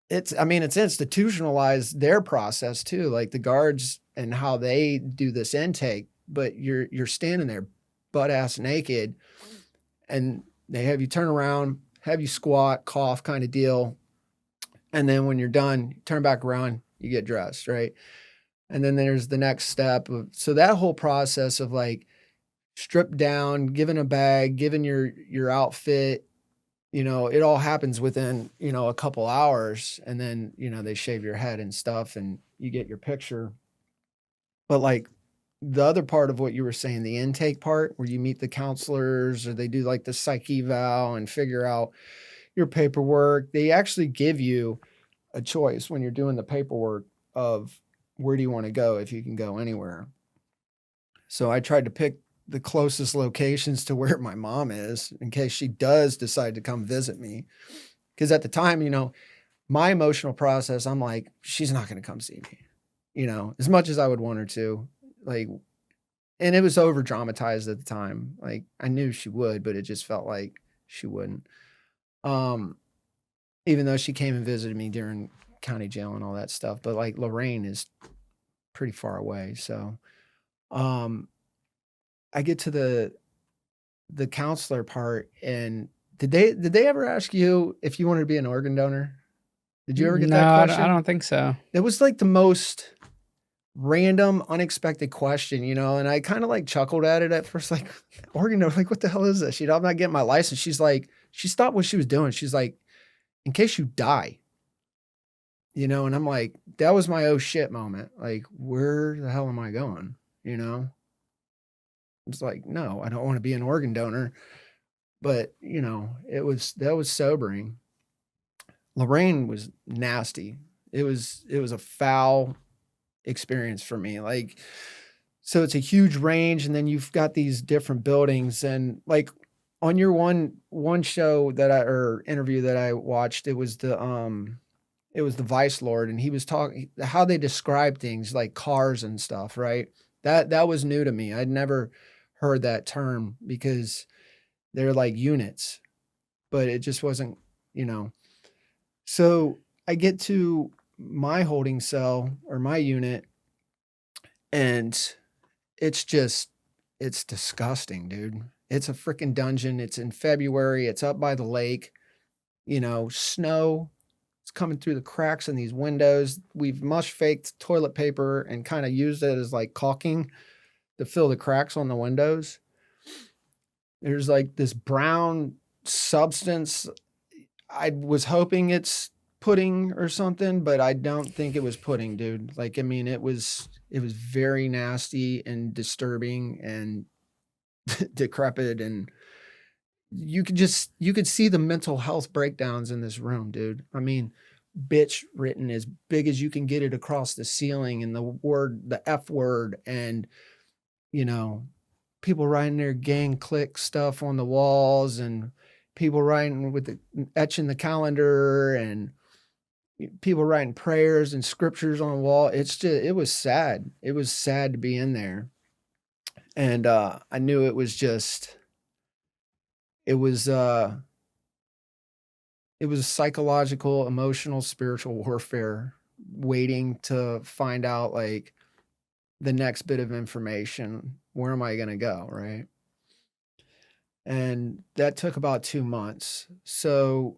[SPEAKER 1] it's institutionalized their process too, like the guards and how they do this intake, but you're standing there butt ass naked, and they have you turn around, have you squat, cough kind of deal. And then when you're done, turn back around, you get dressed, right? And then there's the next step. So that whole process of like stripped down, given a bag, given your outfit, it all happens within, a couple hours. And then, they shave your head and stuff, and you get your picture. But like the other part of what you were saying, the intake part where you meet the counselors, or they do like the psych eval and figure out your paperwork. They actually give you a choice when you're doing the paperwork of, where do you want to go, if you can go anywhere? So I tried to pick the closest locations to where my mom is in case she does decide to come visit me. Because at the time, my emotional process, I'm like, she's not going to come see me, as much as I would want her to. Like, and it was over dramatized at the time. Like, I knew she would, but it just felt like she wouldn't. Even though she came and visited me during county jail and all that stuff, but like Lorain is pretty far away. So, I get to the counselor part, and did they ever ask you if you wanted to be an organ donor? Did you ever get that question?
[SPEAKER 2] No, I don't think so.
[SPEAKER 1] It was like the most random, unexpected question, and I kind of like chuckled at it at first, like, organ donor, like, what the hell is this? I'm not getting my license. She's like, she stopped what she was doing. She's like, in case you die. And I'm like, that was my oh shit moment. Like, where the hell am I going? It's like, no, I don't want to be an organ donor. But, that was sobering. Lorraine was nasty. It was a foul experience for me. Like, so it's a huge range, and then you've got these different buildings, and like on your one show or interview that I watched, it was the Vice Lord, and he was talking how they describe things like cars and stuff, right? That was new to me. I'd never heard that term because they're like units, but it just wasn't, you know. So I get to my holding cell or my unit, and it's just, it's disgusting, dude. It's a freaking dungeon. It's in February. It's up by the lake, you know, snow. It's coming through the cracks in these windows. We've mush faked toilet paper and kind of used it as like caulking to fill the cracks on the windows. There's like this brown substance. I was hoping it's pudding or something, but I don't think it was pudding, dude. Like, I mean, it was very nasty and disturbing and decrepit, and you could see the mental health breakdowns in this room, dude. I mean, bitch written as big as you can get it across the ceiling, and the F word, and you know, people writing their gang click stuff on the walls, and people writing with the etching the calendar, and people writing prayers and scriptures on the wall. It's just, it was sad. It was sad to be in there. And I knew it was just, it was it was psychological, emotional, spiritual warfare waiting to find out like the next bit of information. Where am I going to go, right? And that took about 2 months. So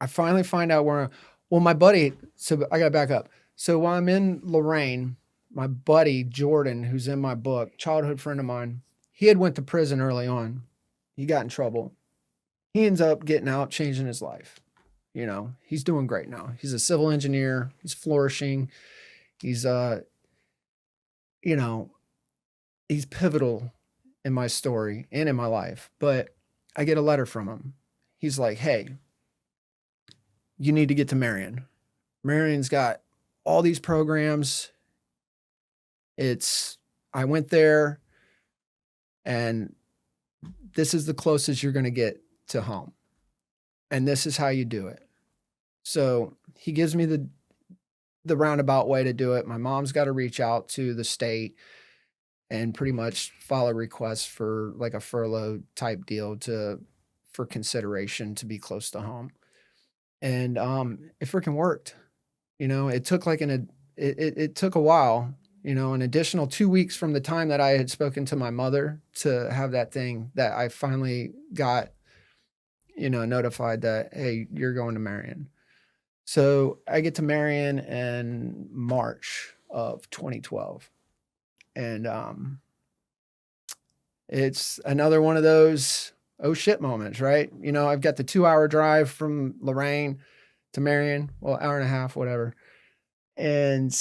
[SPEAKER 1] I finally find out well, my buddy, so I got to back up. So while I'm in Lorraine, my buddy Jordan, who's in my book, childhood friend of mine, he had went to prison early on. He got in trouble. He ends up getting out, changing his life. You know, he's doing great now. He's a civil engineer. He's flourishing. He's, you know, he's pivotal in my story and in my life. But I get a letter from him. He's like, hey, you need to get to Marion. Marion's got all these programs. I went there, and this is the closest you're going to get to home. And this is how you do it. So he gives me the roundabout way to do it. My mom's got to reach out to the state and pretty much file a request for like a furlough type deal for consideration to be close to home. And it freaking worked. You know, it took it took a while, you know, an additional 2 weeks from the time that I had spoken to my mother to have that thing that I finally got, you know, notified that, hey, you're going to Marion. So I get to Marion in March of 2012. And it's another one of those oh shit moments, right? You know, I've got the 2-hour drive from Lorraine to Marion, well, hour and a half, whatever. And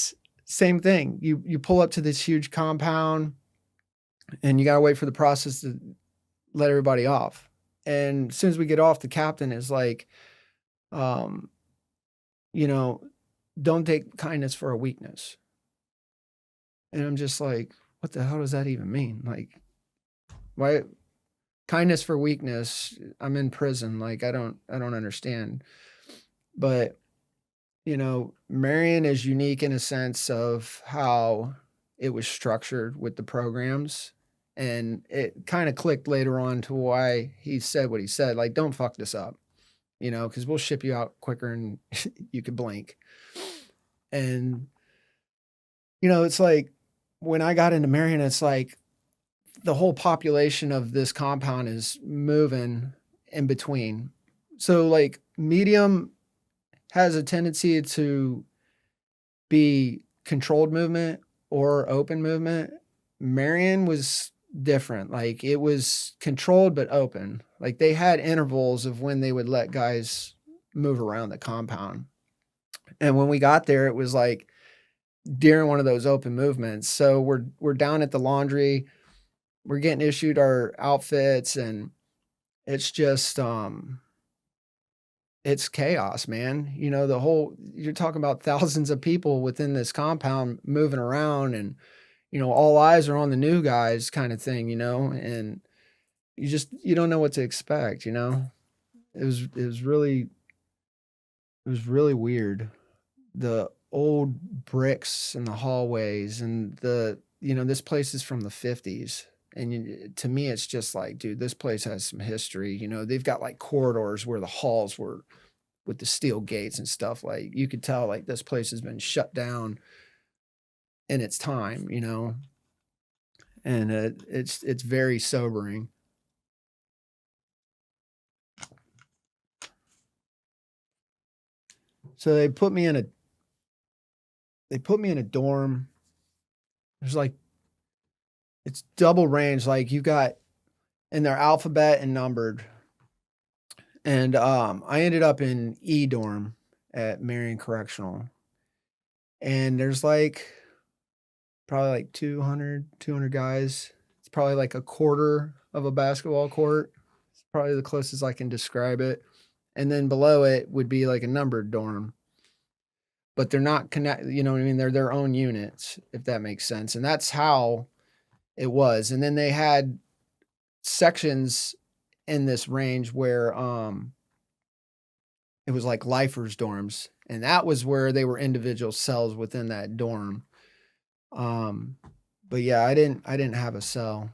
[SPEAKER 1] same thing. You pull up to this huge compound, and you gotta wait for the process to let everybody off. And as soon as we get off, the captain is like, you know, don't take kindness for a weakness. And I'm just like, what the hell does that even mean? Like, why kindness for weakness? I'm in prison. Like, I don't understand. But, you know, Marion is unique in a sense of how it was structured with the programs. And it kind of clicked later on to why he said what he said. Like, don't fuck this up, you know, because we'll ship you out quicker than you could blink. And, you know, it's like when I got into Marion, it's like the whole population of this compound is moving in between. So, like, medium has a tendency to be controlled movement or open movement. Marion was different. Like, it was controlled but open. Like, they had intervals of when they would let guys move around the compound. And when we got there, it was like during one of those open movements. So we're down at the laundry, we're getting issued our outfits, and it's just it's chaos, man. You know, you're talking about thousands of people within this compound moving around, and you know, all eyes are on the new guys kind of thing, you know, and you don't know what to expect, you know. It was really weird. The old bricks in the hallways, and you know, this place is from the 50s. And to me, it's just like, dude, this place has some history. You know, they've got like corridors where the halls were with the steel gates and stuff. Like you could tell like this place has been shut down in its time, you know, and it's very sobering. So they put me in a dorm. There's like it's double range, like you got and they're alphabet and numbered. And I ended up in E dorm at Marion Correctional. And there's like probably like 200 guys. It's probably like a quarter of a basketball court. It's probably the closest I can describe it. And then below it would be like a numbered dorm. But they're not connected, you know what I mean? They're their own units, if that makes sense. And that's how it was. And then they had sections in this range where it was like lifers dorms. And that was where they were individual cells within that dorm. But yeah, I didn't have a cell.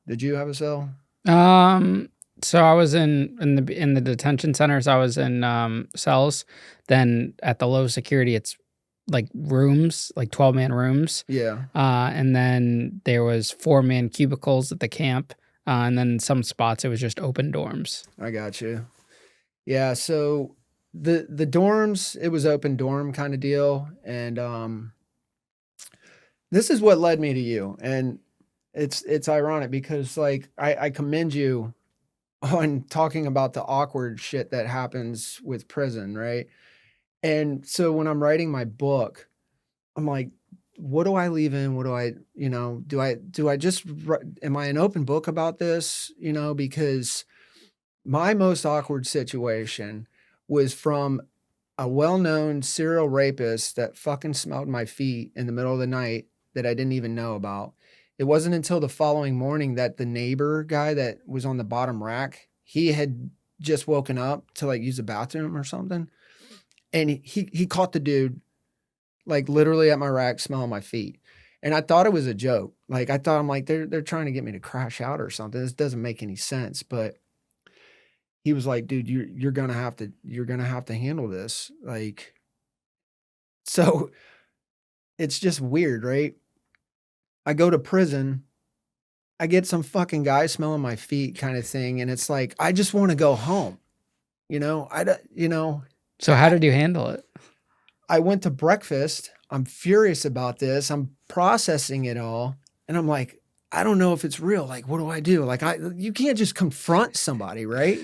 [SPEAKER 1] Did you have a cell?
[SPEAKER 2] So I was in the detention centers. I was in cells. Then at the low security, it's like rooms, like 12-man rooms.
[SPEAKER 1] Yeah.
[SPEAKER 2] And then there was 4-man cubicles at the camp. And then some spots it was just open dorms.
[SPEAKER 1] I got you. Yeah, so the dorms, it was open dorm kind of deal. And this is what led me to you. And it's ironic because like I commend you on talking about the awkward shit that happens with prison, right? And so when I'm writing my book, I'm like, what do I leave in? What do I, you know, do I just, am I an open book about this? You know, because my most awkward situation was from a well-known serial rapist that fucking smelled my feet in the middle of the night that I didn't even know about. It wasn't until the following morning that the neighbor guy that was on the bottom rack, he had just woken up to like use the bathroom or something. And he caught the dude like literally at my rack smelling my feet. And I thought it was a joke. Like I thought, I'm like, they're trying to get me to crash out or something. This doesn't make any sense. But he was like, dude, you're gonna have to handle this. Like, so it's just weird, right? I go to prison, I get some fucking guy smelling my feet kind of thing. And it's like, I just want to go home. You know,
[SPEAKER 2] So how did you handle it?
[SPEAKER 1] I went to breakfast. I'm furious about this. I'm processing it all. And I'm like, I don't know if it's real. Like, what do I do? Like, you can't just confront somebody, right?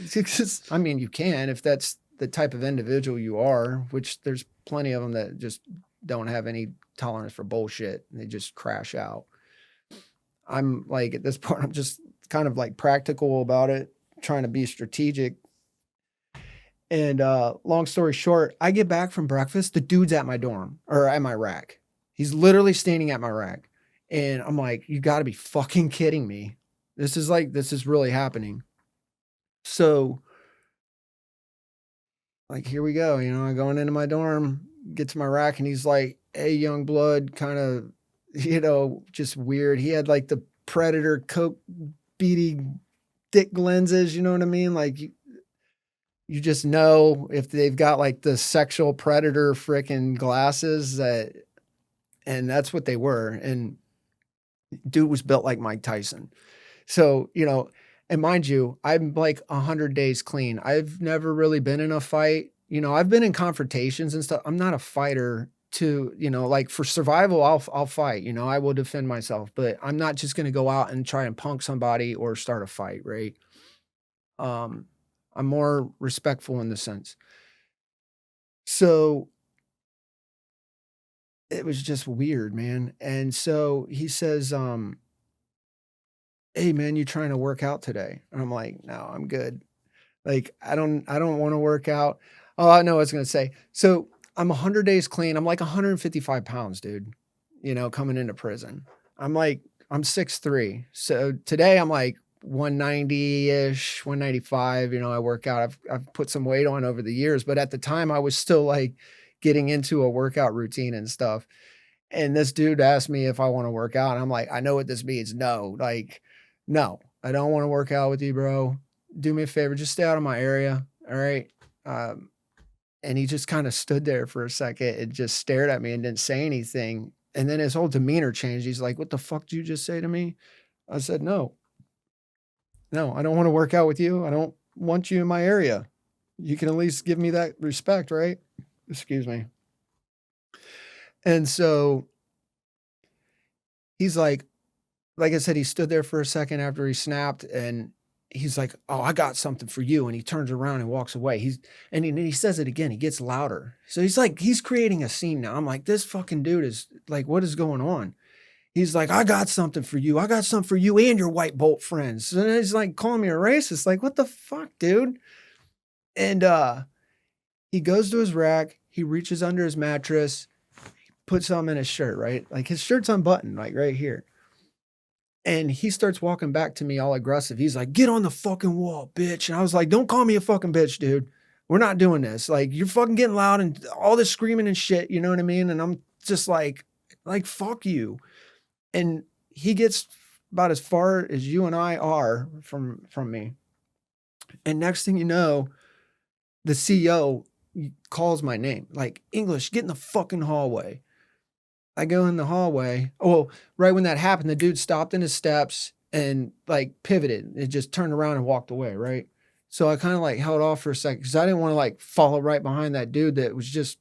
[SPEAKER 1] I mean, you can if that's the type of individual you are, which there's plenty of them that just don't have any tolerance for bullshit and they just crash out. I'm like, at this point, I'm just kind of like practical about it, trying to be strategic. And long story short, I get back from breakfast. The dude's at my dorm or at my rack. He's literally standing at my rack. And I'm like, you got to be fucking kidding me. This is really happening. So, like, here we go. You know, I'm going into my dorm, get to my rack, and he's like, hey, young blood, kind of, you know, just weird. He had like the Predator Coke beady thick lenses. You know what I mean? Like, you just know if they've got like the sexual predator freaking glasses and that's what they were. And dude was built like Mike Tyson. So, you know, and mind you, I'm like 100 days clean. I've never really been in a fight. You know, I've been in confrontations and stuff. I'm not a fighter to, you know, like for survival, I'll fight, you know, I will defend myself, but I'm not just going to go out and try and punk somebody or start a fight. Right. I'm more respectful in the sense. So it was just weird, man. And so he says, hey man, you trying to work out today? And I'm like, no, I'm good. Like, I don't want to work out. Oh, I know what I was going to say. So I'm 100 days clean. I'm like 155 pounds, dude, you know, coming into prison. I'm 6'3". So today I'm like 190-ish, 195. You know, I work out. I've put some weight on over the years, but at the time I was still like getting into a workout routine and stuff. And this dude asked me if I want to work out. And I'm like, I know what this means. No, like, no, I don't want to work out with you, bro. Do me a favor. Just stay out of my area. All right. And he just kind of stood there for a second and just stared at me and didn't say anything. And then his whole demeanor changed. He's like, what the fuck did you just say to me? I said, no, I don't want to work out with you. I don't want you in my area. You can at least give me that respect, right? Excuse me. And so he's like I said, he stood there for a second after he snapped, and he's like, oh, I got something for you. And he turns around and walks away. And he says it again. He gets louder. So he's creating a scene now. I'm like, this fucking dude is like, what is going on? He's like, I got something for you. I got something for you and your white bolt friends. And he's like calling me a racist. Like, what the fuck, dude? And he goes to his rack. He reaches under his mattress, puts something in his shirt, right? Like his shirt's unbuttoned, like right here. And he starts walking back to me all aggressive. He's like, get on the fucking wall, bitch. And I was like, don't call me a fucking bitch, dude. We're not doing this. Like, you're fucking getting loud and all this screaming and shit. You know what I mean? And I'm just like, fuck you. And he gets about as far as you and I are from me. And next thing you know, the CEO calls my name, like, English, get in the fucking hallway. I go in the hallway. Oh, right when that happened, the dude stopped in his steps and like pivoted. It just turned around and walked away, right? So I kind of like held off for a second because I didn't want to like follow right behind that dude that was just,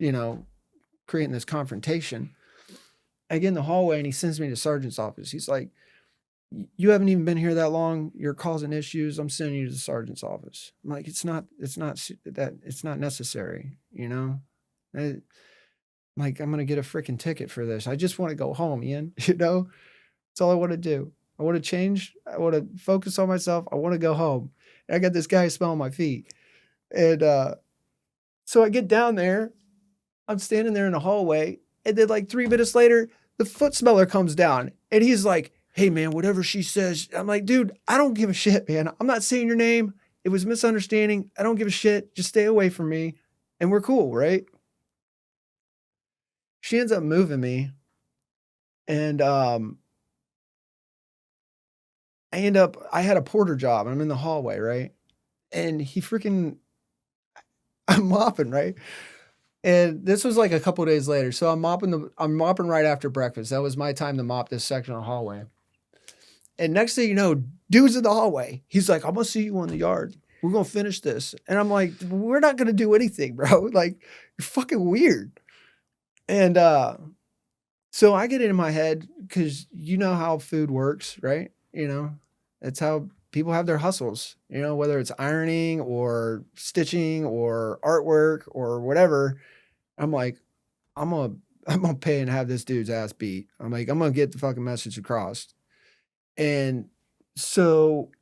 [SPEAKER 1] creating this confrontation. I get in the hallway and he sends me to the sergeant's office. He's like, you haven't even been here that long. You're causing issues. I'm sending you to the sergeant's office. I'm like, it's not necessary, Like, I'm going to get a freaking ticket for this. I just want to go home, Ian. That's all I want to do. I want to change. I want to focus on myself. I want to go home. And I got this guy smelling my feet. And so I get down there. I'm standing there in the hallway. And then like 3 minutes later, the foot smeller comes down. And he's like, hey, man, whatever she says. I'm like, dude, I don't give a shit, man. I'm not saying your name. It was a misunderstanding. I don't give a shit. Just stay away from me. And we're cool, right? She ends up moving me, and I had a porter job. I'm in the hallway, right? And I'm mopping, right? And this was like a couple days later. So I'm mopping right after breakfast. That was my time to mop this section of the hallway. And next thing you know, dude's in the hallway. He's like, I'm gonna see you in the yard. We're gonna finish this. And I'm like, we're not gonna do anything, bro. Like, you're fucking weird. And so I get it in my head because you know how food works, right? It's how people have their hustles, whether it's ironing or stitching or artwork or whatever. I'm like, I'm gonna pay and have this dude's ass beat. I'm like, I'm gonna get the fucking message across. And so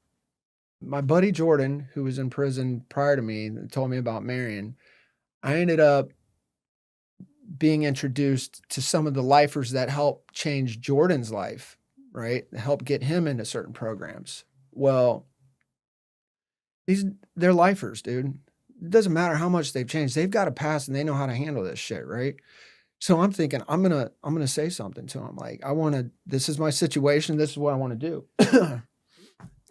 [SPEAKER 1] my buddy Jordan, who was in prison prior to me, told me about Marion. I ended up being introduced to some of the lifers that helped change Jordan's life, right? Help get him into certain programs. Well, they're lifers, dude. It doesn't matter how much they've changed. They've got a past and they know how to handle this shit, right? So I'm thinking, I'm gonna say something to him. Like, this is my situation. This is what I want to do.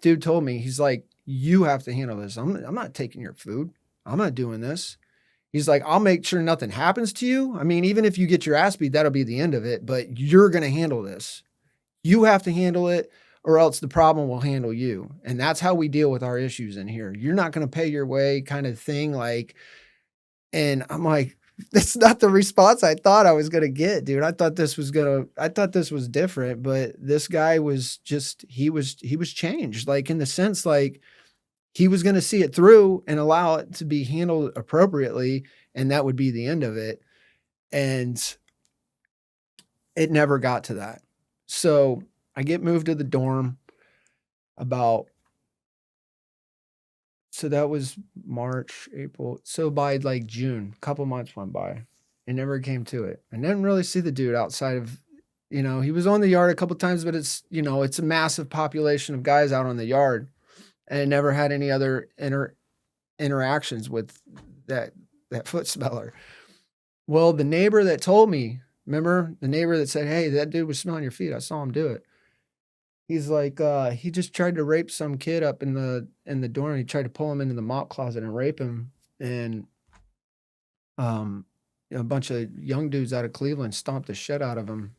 [SPEAKER 1] Dude told me, he's like, you have to handle this. I'm not taking your food. I'm not doing this. He's like, I'll make sure nothing happens to you. I mean, even if you get your ass beat, that'll be the end of it, but you're going to handle this. You have to handle it or else the problem will handle you. And that's how we deal with our issues in here. You're not going to pay your way kind of thing. Like, and I'm like, that's not the response I thought I was going to get, dude. I thought this was different, but this guy was just, he was changed. Like, in the sense, like, he was going to see it through and allow it to be handled appropriately. And that would be the end of it. And it never got to that. So I get moved to the dorm so that was March, April. So by like June, a couple months went by. It never came to it. I didn't really see the dude outside of, he was on the yard a couple times, but it's, it's a massive population of guys out on the yard. And I never had any other interactions with that foot smeller. Well, the neighbor that told me Remember the neighbor that said, hey, that dude was smelling your feet. I saw him do it. He's like, he just tried to rape some kid up in the dorm. He tried to pull him into the mop closet and rape him. And a bunch of young dudes out of Cleveland stomped the shit out of him,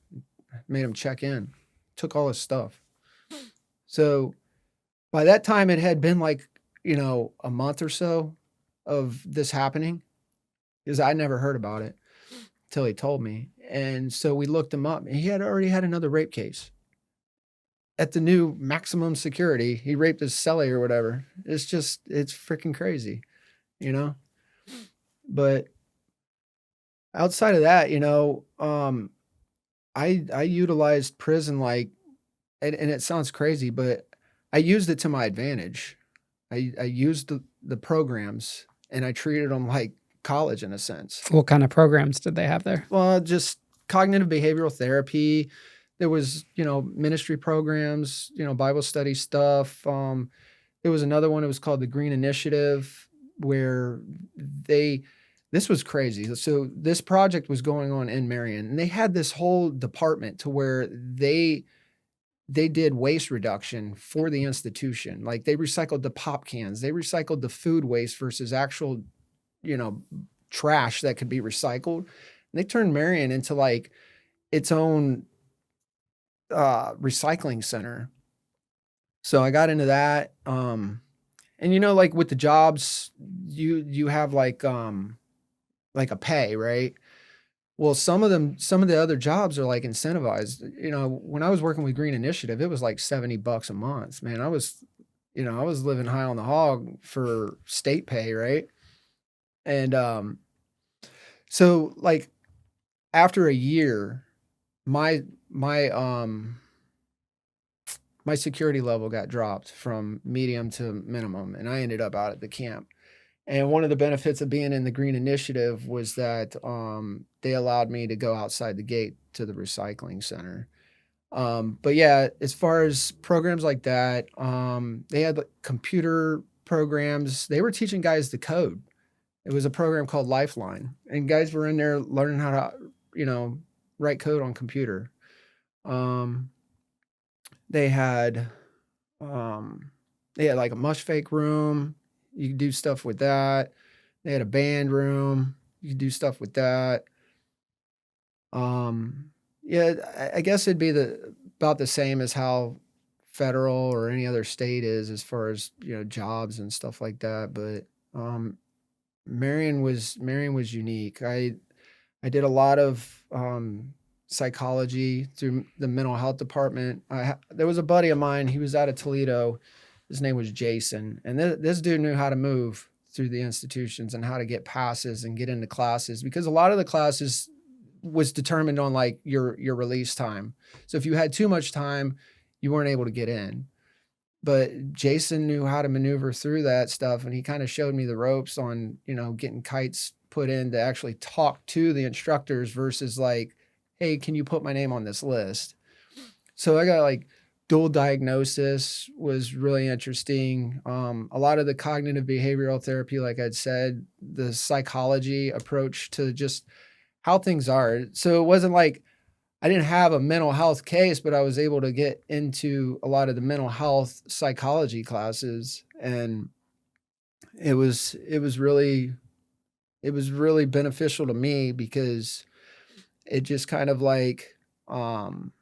[SPEAKER 1] made him check in, took all his stuff. So by that time, it had been like, a month or so of this happening, because I never heard about it till he told me. And so we looked him up, and he had already had another rape case at the new maximum security. He raped his cellie or whatever. It's freaking crazy, But outside of that, I utilized prison like, and it sounds crazy, but I used it to my advantage. I used the programs, and I treated them like college in a sense.
[SPEAKER 2] What kind of programs did they have there?
[SPEAKER 1] Well, just cognitive behavioral therapy. There was, ministry programs, Bible study stuff. There was another one. It was called the Green Initiative, where this was crazy. So this project was going on in Marion, and they had this whole department to where they did waste reduction for the institution. Like they recycled the pop cans, they recycled the food waste versus actual, trash that could be recycled. And they turned Marion into like its own recycling center. So I got into that. And like with the jobs, you have like a pay, right? Well, some of the other jobs are like incentivized. When I was working with Green Initiative, it was like $70 a month, man. I was living high on the hog for state pay, right? And so like after a year, my security level got dropped from medium to minimum, and I ended up out at the camp. And one of the benefits of being in the Green Initiative was that they allowed me to go outside the gate to the recycling center. But yeah, as far as programs like that, they had like computer programs. They were teaching guys to code. It was a program called Lifeline, and guys were in there learning how to, write code on computer. They had like a mush fake room. You could do stuff with that. They had a band room. You could do stuff with that. Yeah, I guess it'd be about the same as how federal or any other state is as far as, jobs and stuff like that. But Marion was unique. I did a lot of psychology through the mental health department. There was a buddy of mine. He was out of Toledo. His name was Jason. And this dude knew how to move through the institutions and how to get passes and get into classes, because a lot of the classes was determined on like your release time. So if you had too much time, you weren't able to get in. But Jason knew how to maneuver through that stuff. And he kind of showed me the ropes on, getting kites put in to actually talk to the instructors versus like, hey, can you put my name on this list? So I got like dual diagnosis was really interesting. A lot of the cognitive behavioral therapy, like I'd said, the psychology approach to just how things are. So it wasn't like I didn't have a mental health case, but I was able to get into a lot of the mental health psychology classes. And it was really beneficial to me, because it just kind of like, I'm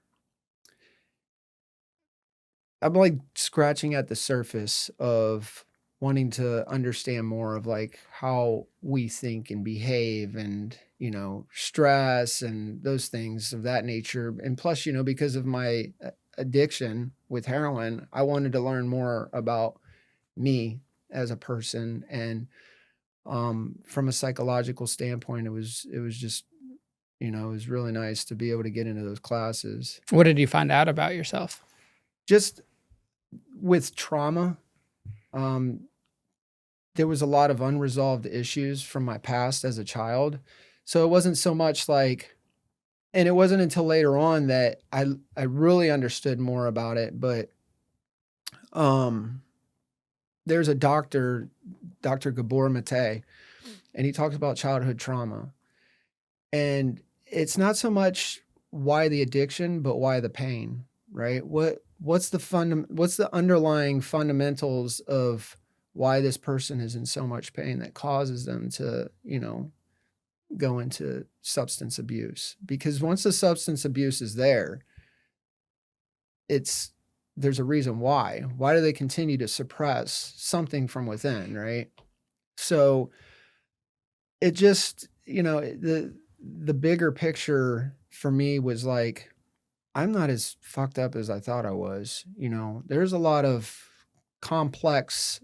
[SPEAKER 1] like scratching at the surface of wanting to understand more of like how we think and behave and, stress and those things of that nature. And plus, because of my addiction with heroin, I wanted to learn more about me as a person. And from a psychological standpoint, it was just, it was really nice to be able to get into those classes.
[SPEAKER 2] What did you find out about yourself?
[SPEAKER 1] Just with trauma, there was a lot of unresolved issues from my past as a child. So it wasn't so much like, and it wasn't until later on that I really understood more about it. But there's a doctor, Dr. Gabor Mate, and he talks about childhood trauma. And it's not so much why the addiction, but why the pain, right? What's the underlying fundamentals of why this person is in so much pain that causes them to, go into substance abuse? Because once the substance abuse is there, there's a reason why. Why do they continue to suppress something from within, right? So it just, the bigger picture for me was like, I'm not as fucked up as I thought I was. There's a lot of complex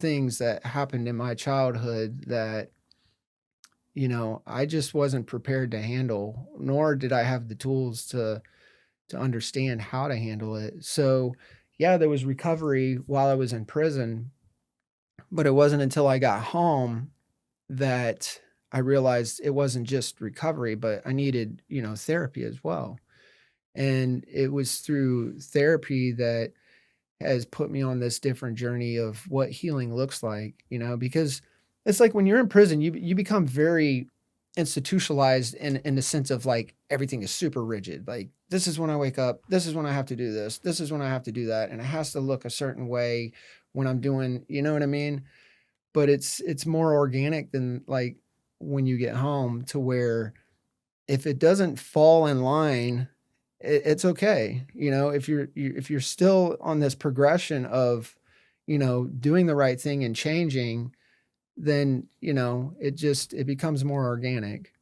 [SPEAKER 1] things that happened in my childhood that, I just wasn't prepared to handle, nor did I have the tools to understand how to handle it. So, yeah, there was recovery while I was in prison, but it wasn't until I got home that I realized it wasn't just recovery, but I needed, therapy as well. And it was through therapy that has put me on this different journey of what healing looks like, because it's like when you're in prison, you become very institutionalized in the sense of like everything is super rigid. Like, this is when I wake up, this is when I have to do this, this is when I have to do that, and it has to look a certain way when I'm doing, you know what I mean? But it's more organic than like when you get home, to where if it doesn't fall in line, it's okay. If you're still on this progression of, doing the right thing and changing, then, it becomes more organic.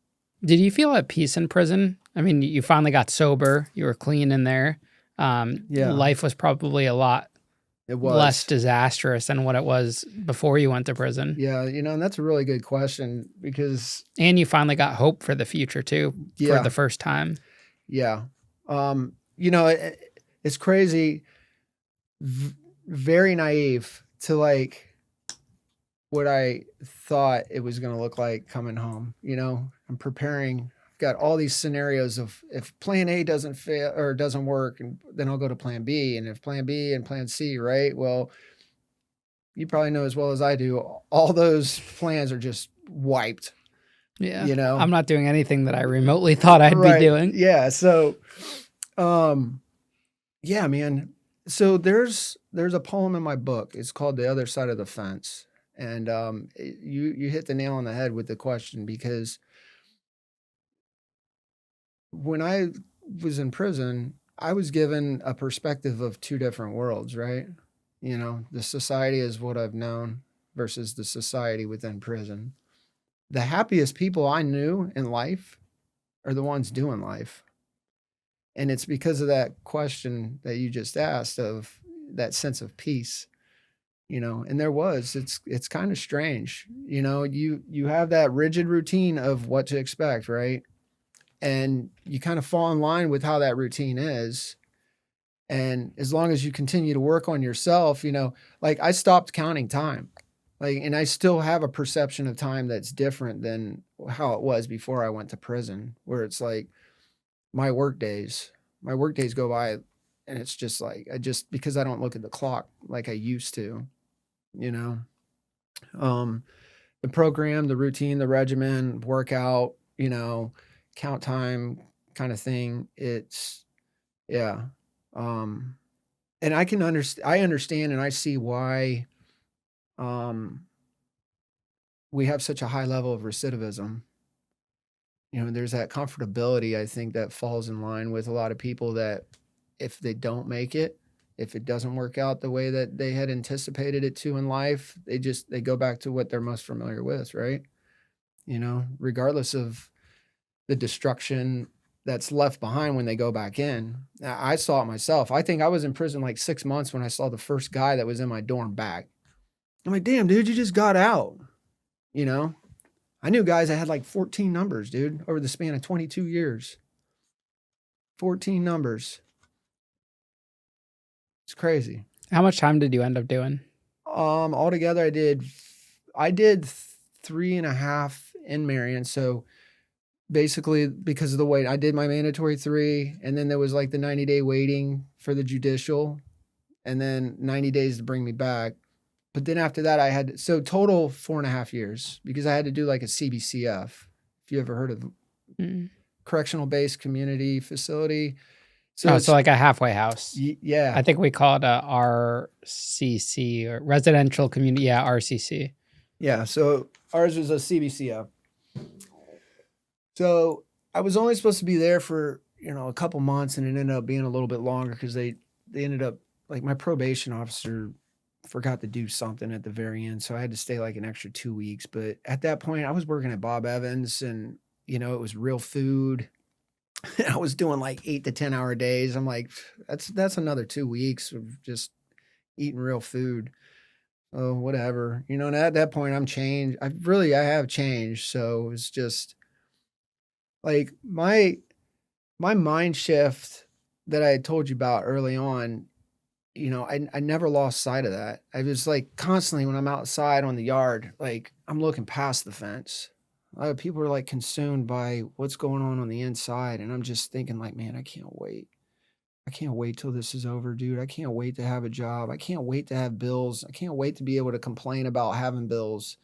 [SPEAKER 2] Did you feel at peace in prison? I mean, you finally got sober. You were clean in there.
[SPEAKER 1] Yeah,
[SPEAKER 2] Life was probably a lot
[SPEAKER 1] it
[SPEAKER 2] less
[SPEAKER 1] was.
[SPEAKER 2] disastrous than what it was before you went to prison.
[SPEAKER 1] Yeah. And that's a really good question because,
[SPEAKER 2] And you finally got hope for the future too, for
[SPEAKER 1] yeah,
[SPEAKER 2] the first time.
[SPEAKER 1] yeah. It's crazy, very naive to like what I thought it was going to look like coming home. I'm preparing. I've got all these scenarios of if plan A doesn't fail or doesn't work, and then I'll go to plan B. And if plan B and plan C, right? Well, you probably know as well as I do, all those plans are just wiped,
[SPEAKER 2] Yeah.
[SPEAKER 1] you know?
[SPEAKER 2] I'm not doing anything that I remotely thought I'd be
[SPEAKER 1] Right.
[SPEAKER 2] doing.
[SPEAKER 1] Yeah. So, yeah, man. So there's a poem in my book. It's called "The Other Side of the Fence," and you hit the nail on the head with the question, because when I was in prison, I was given a perspective of two different worlds, right? The society is what I've known versus the society within prison. The happiest people I knew in life are the ones doing life. And it's because of that question that you just asked, of that sense of peace, and it's kind of strange. You have that rigid routine of what to expect, right? And you kind of fall in line with how that routine is. And as long as you continue to work on yourself, like I stopped counting time. Like, and I still have a perception of time that's different than how it was before I went to prison, where it's like my work days, my work days go by, and it's just like, because I don't look at the clock like I used to, you know, um, the program, the routine, the regimen, workout, count time kind of thing. It's, yeah. Um, and I understand and I see why, um, we have such a high level of recidivism. There's that comfortability, I think, that falls in line with a lot of people, that if they don't make it, if it doesn't work out the way that they had anticipated it to in life, they go back to what they're most familiar with, right? Regardless of the destruction that's left behind when they go back in. I saw it myself. I think I was in prison like 6 months when I saw the first guy that was in my dorm back. I'm like, damn, dude, you just got out. You know, I knew guys that had like 14 numbers, dude, over the span of 22 years. 14 numbers. It's crazy.
[SPEAKER 2] How much time did you end up doing?
[SPEAKER 1] Altogether, I did 3.5 in Marion. So basically, because of the wait, I did my mandatory 3, and then there was like the 90-day waiting for the judicial, and then 90 days to bring me back. But then after that, so total 4.5 years, because I had to do like a CBCF. If you ever heard of
[SPEAKER 2] Mm.
[SPEAKER 1] correctional based community facility. So
[SPEAKER 2] Oh,
[SPEAKER 1] it's
[SPEAKER 2] so like a halfway house.
[SPEAKER 1] yeah.
[SPEAKER 2] I think we call it a RCC, or residential community. Yeah, RCC.
[SPEAKER 1] Yeah. So ours was a CBCO. So I was only supposed to be there for, a couple months, and it ended up being a little bit longer because they ended up, like, my probation officer forgot to do something at the very end. So I had to stay like an extra 2 weeks. But at that point I was working at Bob Evans, and, it was real food. I was doing like 8 to 10 hour days. I'm like, that's another 2 weeks of just eating real food. Oh, whatever. And at that point I'm changed. I have changed. So it's just like my mind shift that I had told you about early on. I never lost sight of that. I was like constantly when I'm outside on the yard, like I'm looking past the fence. People are like consumed by what's going on the inside. And I'm just thinking like, man, I can't wait. I can't wait till this is over, dude. I can't wait to have a job. I can't wait to have bills. I can't wait to be able to complain about having bills.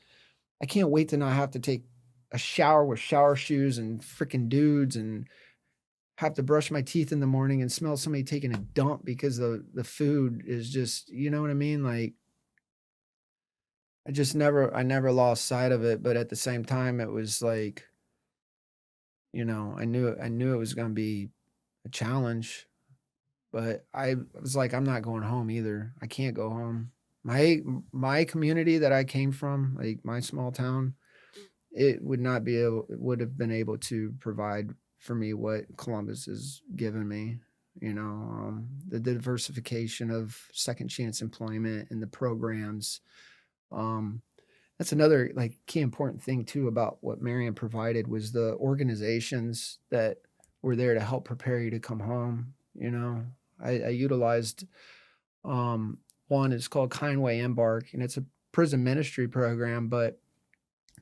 [SPEAKER 1] I can't wait to not have to take a shower with shower shoes and freaking dudes and have to brush my teeth in the morning and smell somebody taking a dump because the food is just, you know what I mean? Like I never lost sight of it, but at the same time it was like, I knew it was going to be a challenge, but I was like, I'm not going home either. I can't go home. My community that I came from, like my small town, it would have been able to provide for me what Columbus has given me. The diversification of second chance employment and the programs. Um, that's another like key important thing too about what Marion provided was the organizations that were there to help prepare you to come home. I utilized one is called Kindway Embark, and it's a prison ministry program, but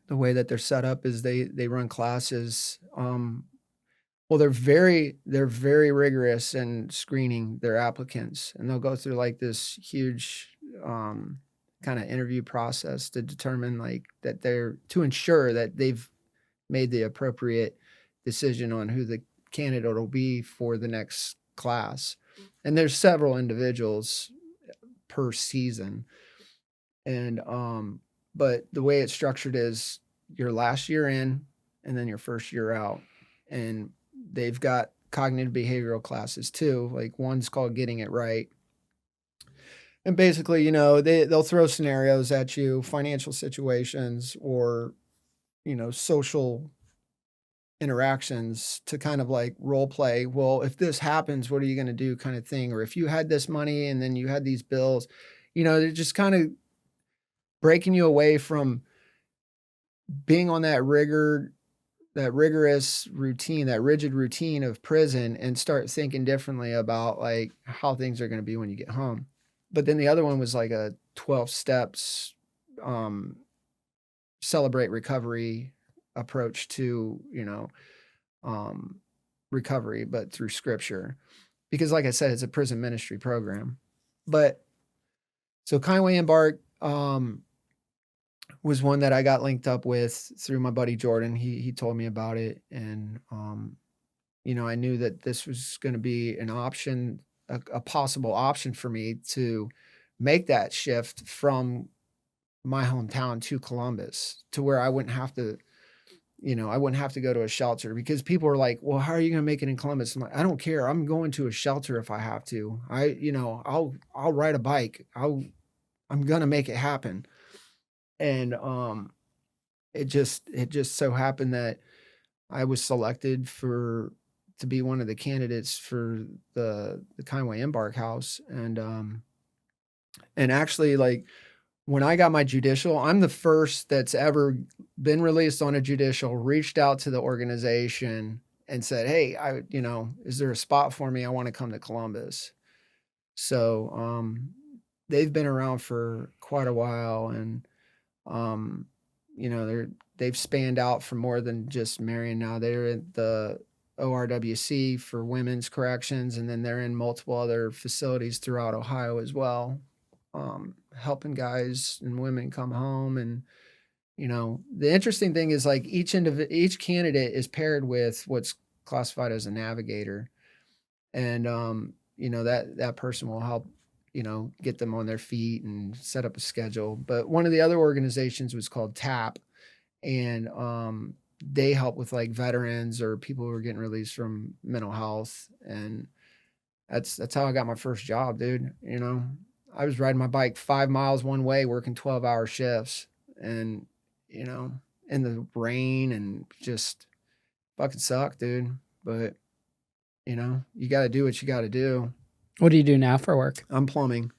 [SPEAKER 1] the way that they're set up is they run classes. Well, they're very rigorous in screening their applicants, and they'll go through like this huge kind of interview process to determine like that they're to ensure that they've made the appropriate decision on who the candidate will be for the next class. And there's several individuals per season, and but the way it's structured is your last year in and then your first year out. And they've got cognitive behavioral classes too. Like one's called Getting It Right. And basically, they'll throw scenarios at you, financial situations or, social interactions to kind of like role play. Well, if this happens, what are you going to do kind of thing? Or if you had this money and then you had these bills, they're just kind of breaking you away from being on that rigorous routine, that rigid routine of prison, and start thinking differently about like how things are going to be when you get home. But then the other one was like a 12 steps, celebrate recovery approach to, recovery, but through scripture. Because like I said, it's a prison ministry program. But so Kindway Embark, was one that I got linked up with through my buddy Jordan. He told me about it, and I knew that this was going to be an option, a possible option for me to make that shift from my hometown to Columbus, to where I wouldn't have to, I wouldn't have to go to a shelter, because people are like, "Well, how are you going to make it in Columbus?" I'm like, "I don't care. I'm going to a shelter if I have to. I'll ride a bike. I'm going to make it happen." And it just so happened that I was selected to be one of the candidates for the Kindway Embark House. And actually, like, when I got my judicial, I'm the first that's ever been released on a judicial, reached out to the organization and said, "Hey, is there a spot for me? I want to come to Columbus." So they've been around for quite a while, and um, they've spanned out for more than just Marion now. They're at the ORWC for women's corrections, and then they're in multiple other facilities throughout Ohio as well, helping guys and women come home. And the interesting thing is like each candidate is paired with what's classified as a navigator. And, you know, that person will help, you know, get them on their feet and set up a schedule. But one of the other organizations was called TAP, and they help with like veterans or people who are getting released from mental health. And that's how I got my first job, dude. You know, I was riding my bike 5 miles one way, working 12-hour shifts, and you know, in the rain, and just fucking sucked, dude. But you know, you got to do what you got to do.
[SPEAKER 2] What do you do now for work?
[SPEAKER 1] I'm plumbing.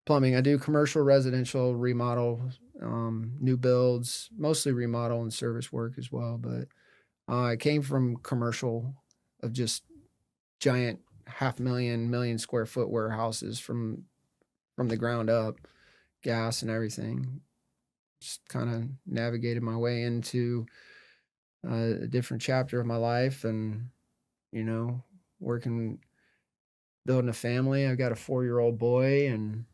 [SPEAKER 1] I do commercial, residential, remodel, new builds, mostly remodel and service work as well. But I came from commercial, of just giant 500,000, million square foot warehouses from the ground up, gas and everything. Just kind of navigated my way into a different chapter of my life, and you know, working, building a family. I've got a 4-year-old boy, and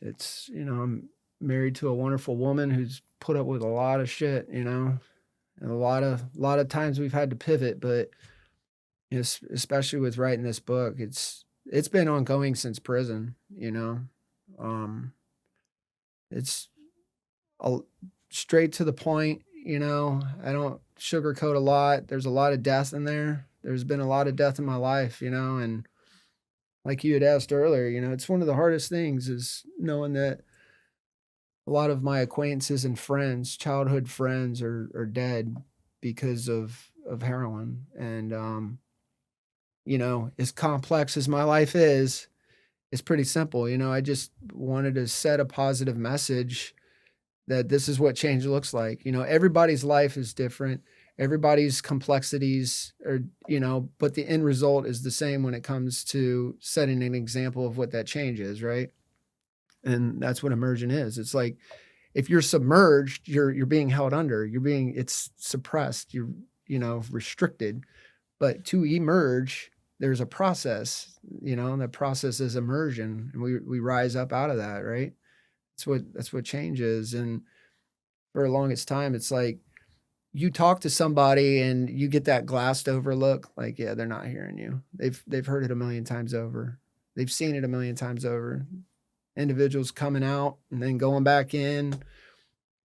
[SPEAKER 1] it's, you know, I'm married to a wonderful woman who's put up with a lot of shit, you know, and a lot of times we've had to pivot. But you know, especially with writing this book, it's been ongoing since prison, you know. It's a, straight to the point, you know. I don't sugarcoat a lot. There's a lot of death in there. There's been a lot of death in my life, you know. And like you had asked earlier, you know, it's one of the hardest things, is knowing that a lot of my acquaintances and friends, childhood friends, are dead because of heroin. And you know, as complex as my life is, it's pretty simple. You know, I just wanted to set a positive message that this is what change looks like. You know, everybody's life is different. Everybody's complexities are, you know, but the end result is the same when it comes to setting an example of what that change is, right? And that's what immersion is. It's like, if you're submerged, you're being held under, it's suppressed, you're, you know, restricted. But to emerge, there's a process, you know, and the process is immersion, and we rise up out of that, right? That's what change is. And for the longest time, it's like, you talk to somebody and you get that glassed over look, like, yeah, they're not hearing you. They've heard it a million times over. They've seen it a million times over. Individuals coming out and then going back in,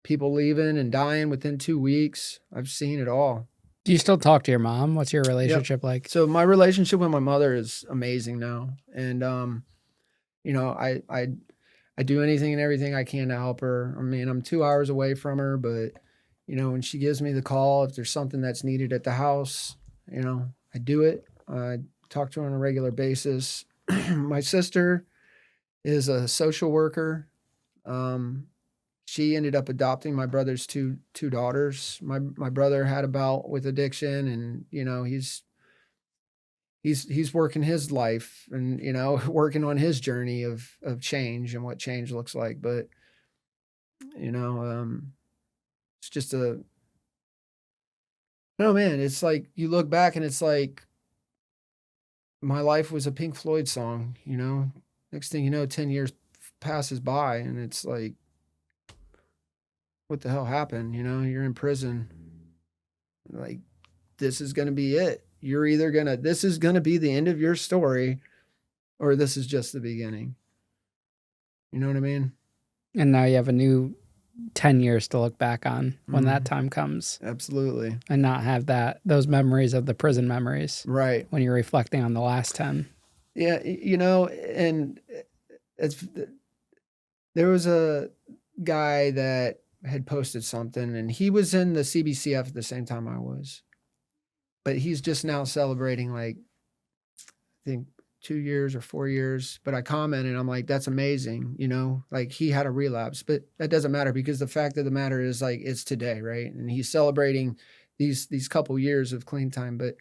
[SPEAKER 1] people leaving and dying within 2 weeks. I've seen it all.
[SPEAKER 2] Do you still talk to your mom? What's your
[SPEAKER 1] Yep.
[SPEAKER 2] relationship like?
[SPEAKER 1] So my relationship with my mother is amazing now. And you know, I do anything and everything I can to help her. I mean, I'm 2 hours away from her, but you know, when she gives me the call, if there's something that's needed at the house, you know, I do it. I talk to her on a regular basis. My sister is a social worker. She ended up adopting my brother's two daughters. My brother had a bout with addiction, and you know, he's working his life, and you know, working on his journey of change and what change looks like. But you know, it's just no, man, it's like you look back and it's like my life was a Pink Floyd song, you know. Next thing you know, 10 years passes by, and it's like, what the hell happened? You know, you're in prison. Like, this is going to be it. You're either this is going to be the end of your story, or this is just the beginning. You know what I mean?
[SPEAKER 2] And now you have a new 10 years to look back on when that time comes.
[SPEAKER 1] Absolutely.
[SPEAKER 2] And not have those memories of the prison memories.
[SPEAKER 1] Right.
[SPEAKER 2] When you're reflecting on the last 10.
[SPEAKER 1] Yeah. You know, and there was a guy that had posted something, and he was in the CBCF at the same time I was, but he's just now celebrating, like, I think 2 years or 4 years. But I commented, I'm like, that's amazing. You know, like, he had a relapse, but that doesn't matter, because the fact of the matter is, like, it's today. Right. And he's celebrating these couple years of clean time. But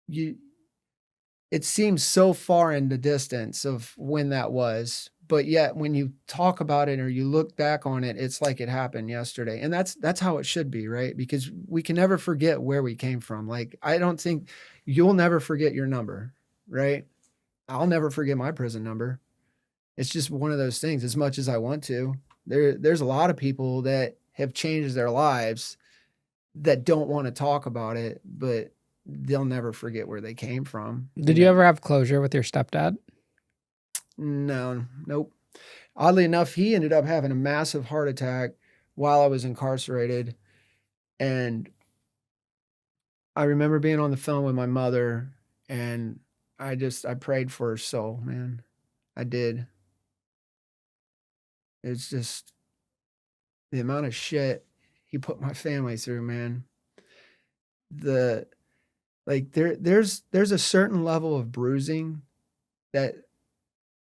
[SPEAKER 1] it seems so far in the distance of when that was, but yet when you talk about it or you look back on it, it's like it happened yesterday. And that's how it should be, right? Because we can never forget where we came from. Like, I don't think you'll never forget your number, right? I'll never forget my prison number. It's just one of those things, as much as I want to. There's a lot of people that have changed their lives, that don't want to talk about it, but they'll never forget where they came from.
[SPEAKER 2] Did you ever have closure with your stepdad?
[SPEAKER 1] No, nope. Oddly enough, he ended up having a massive heart attack while I was incarcerated. And I remember being on the phone with my mother, and I prayed for her soul, man. I did. It's just the amount of shit he put my family through, man. There's a certain level of bruising that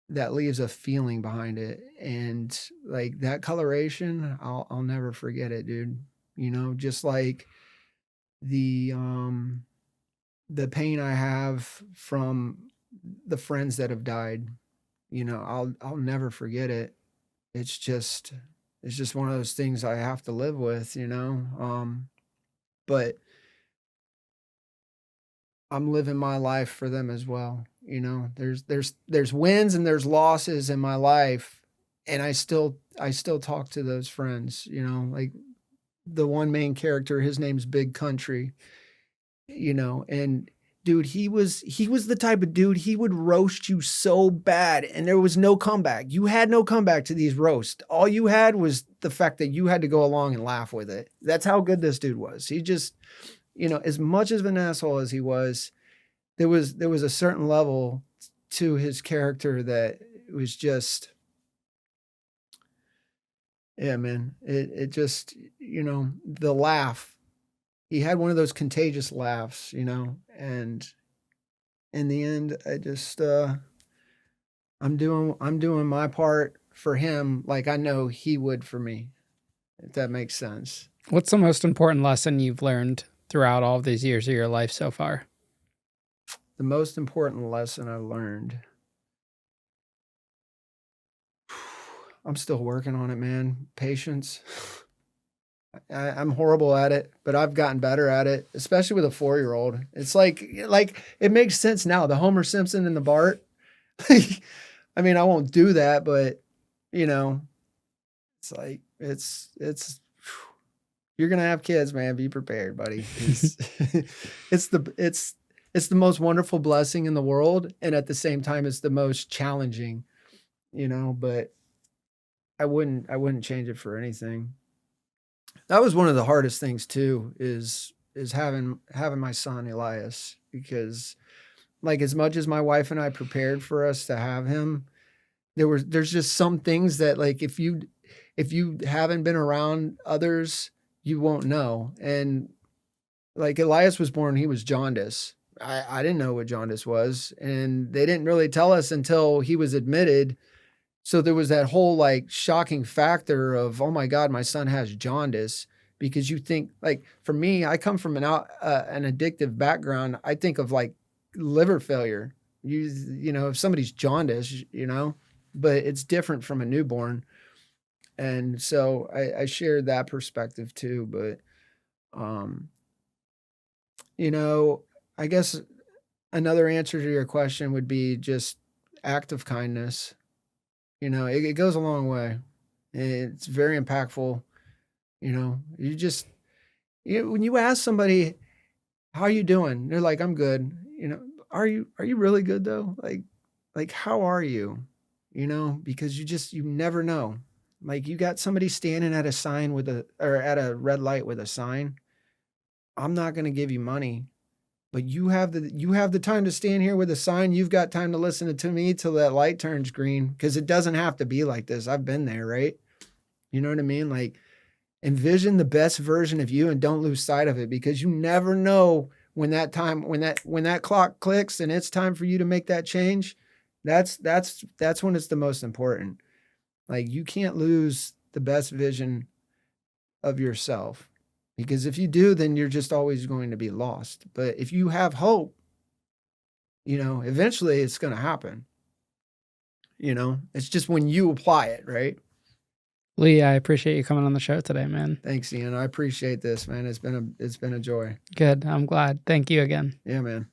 [SPEAKER 1] leaves a feeling behind it, and like that coloration, I'll never forget it, dude. Just like the pain I have from the friends that have died, I'll never forget it. It's just one of those things I have to live with, but I'm living my life for them as well. There's wins and there's losses in my life, and I still talk to those friends, like the one main character, his name's Big Country, and dude, he was the type of dude, he would roast you so bad and there was no comeback. You had no comeback to these roasts. All you had was the fact that you had to go along and laugh with it. That's how good this dude was. He just, as much of an asshole as he was, there was a certain level to his character that was just, yeah, man. It just, the laugh. He had one of those contagious laughs, and in the end, I just, I'm doing my part for him, like I know he would for me, if that makes sense.
[SPEAKER 2] What's the most important lesson you've learned throughout all of these years of your life so far?
[SPEAKER 1] The most important lesson I learned. I'm still working on it, man. Patience. I'm horrible at it, but I've gotten better at it, especially with a 4-year-old. It's like it makes sense now. The Homer Simpson and the Bart. I mean, I won't do that, but it's like it's you're gonna have kids, man. Be prepared, buddy. It's the most wonderful blessing in the world, and at the same time, it's the most challenging. But I wouldn't change it for anything. That was one of the hardest things too, is having my son Elias, because like as much as my wife and I prepared for us to have him, there's just some things that like if you haven't been around others, you won't know. And like Elias was born, he was jaundice. I didn't know what jaundice was, and they didn't really tell us until he was admitted. So there was that whole like shocking factor of, oh my God, my son has jaundice, because you think like, for me, I come from an addictive background. I think of like liver failure, if somebody's jaundice, but it's different from a newborn. And so I shared that perspective too, but, I guess another answer to your question would be just act of kindness. It goes a long way. It's very impactful. You just, when you ask somebody, how are you doing? They're like, I'm good. Are you really good though? Like, how are you? Because you never know. Like you got somebody standing at a sign at a red light with a sign. I'm not going to give you money, but you have the time to stand here with a sign. You've got time to listen to me till that light turns green, because it doesn't have to be like this. I've been there, right? You know what I mean? Like, envision the best version of you and don't lose sight of it, because you never know when that clock clicks and it's time for you to make that change. That's when it's the most important. Like, you can't lose the best vision of yourself, because if you do, then you're just always going to be lost. But if you have hope, eventually it's going to happen. It's just when you apply it, right?
[SPEAKER 2] Lee, I appreciate you coming on the show today, man.
[SPEAKER 1] Thanks, Ian. I appreciate this, man. It's been a joy.
[SPEAKER 2] Good. I'm glad. Thank you again.
[SPEAKER 1] Yeah, man.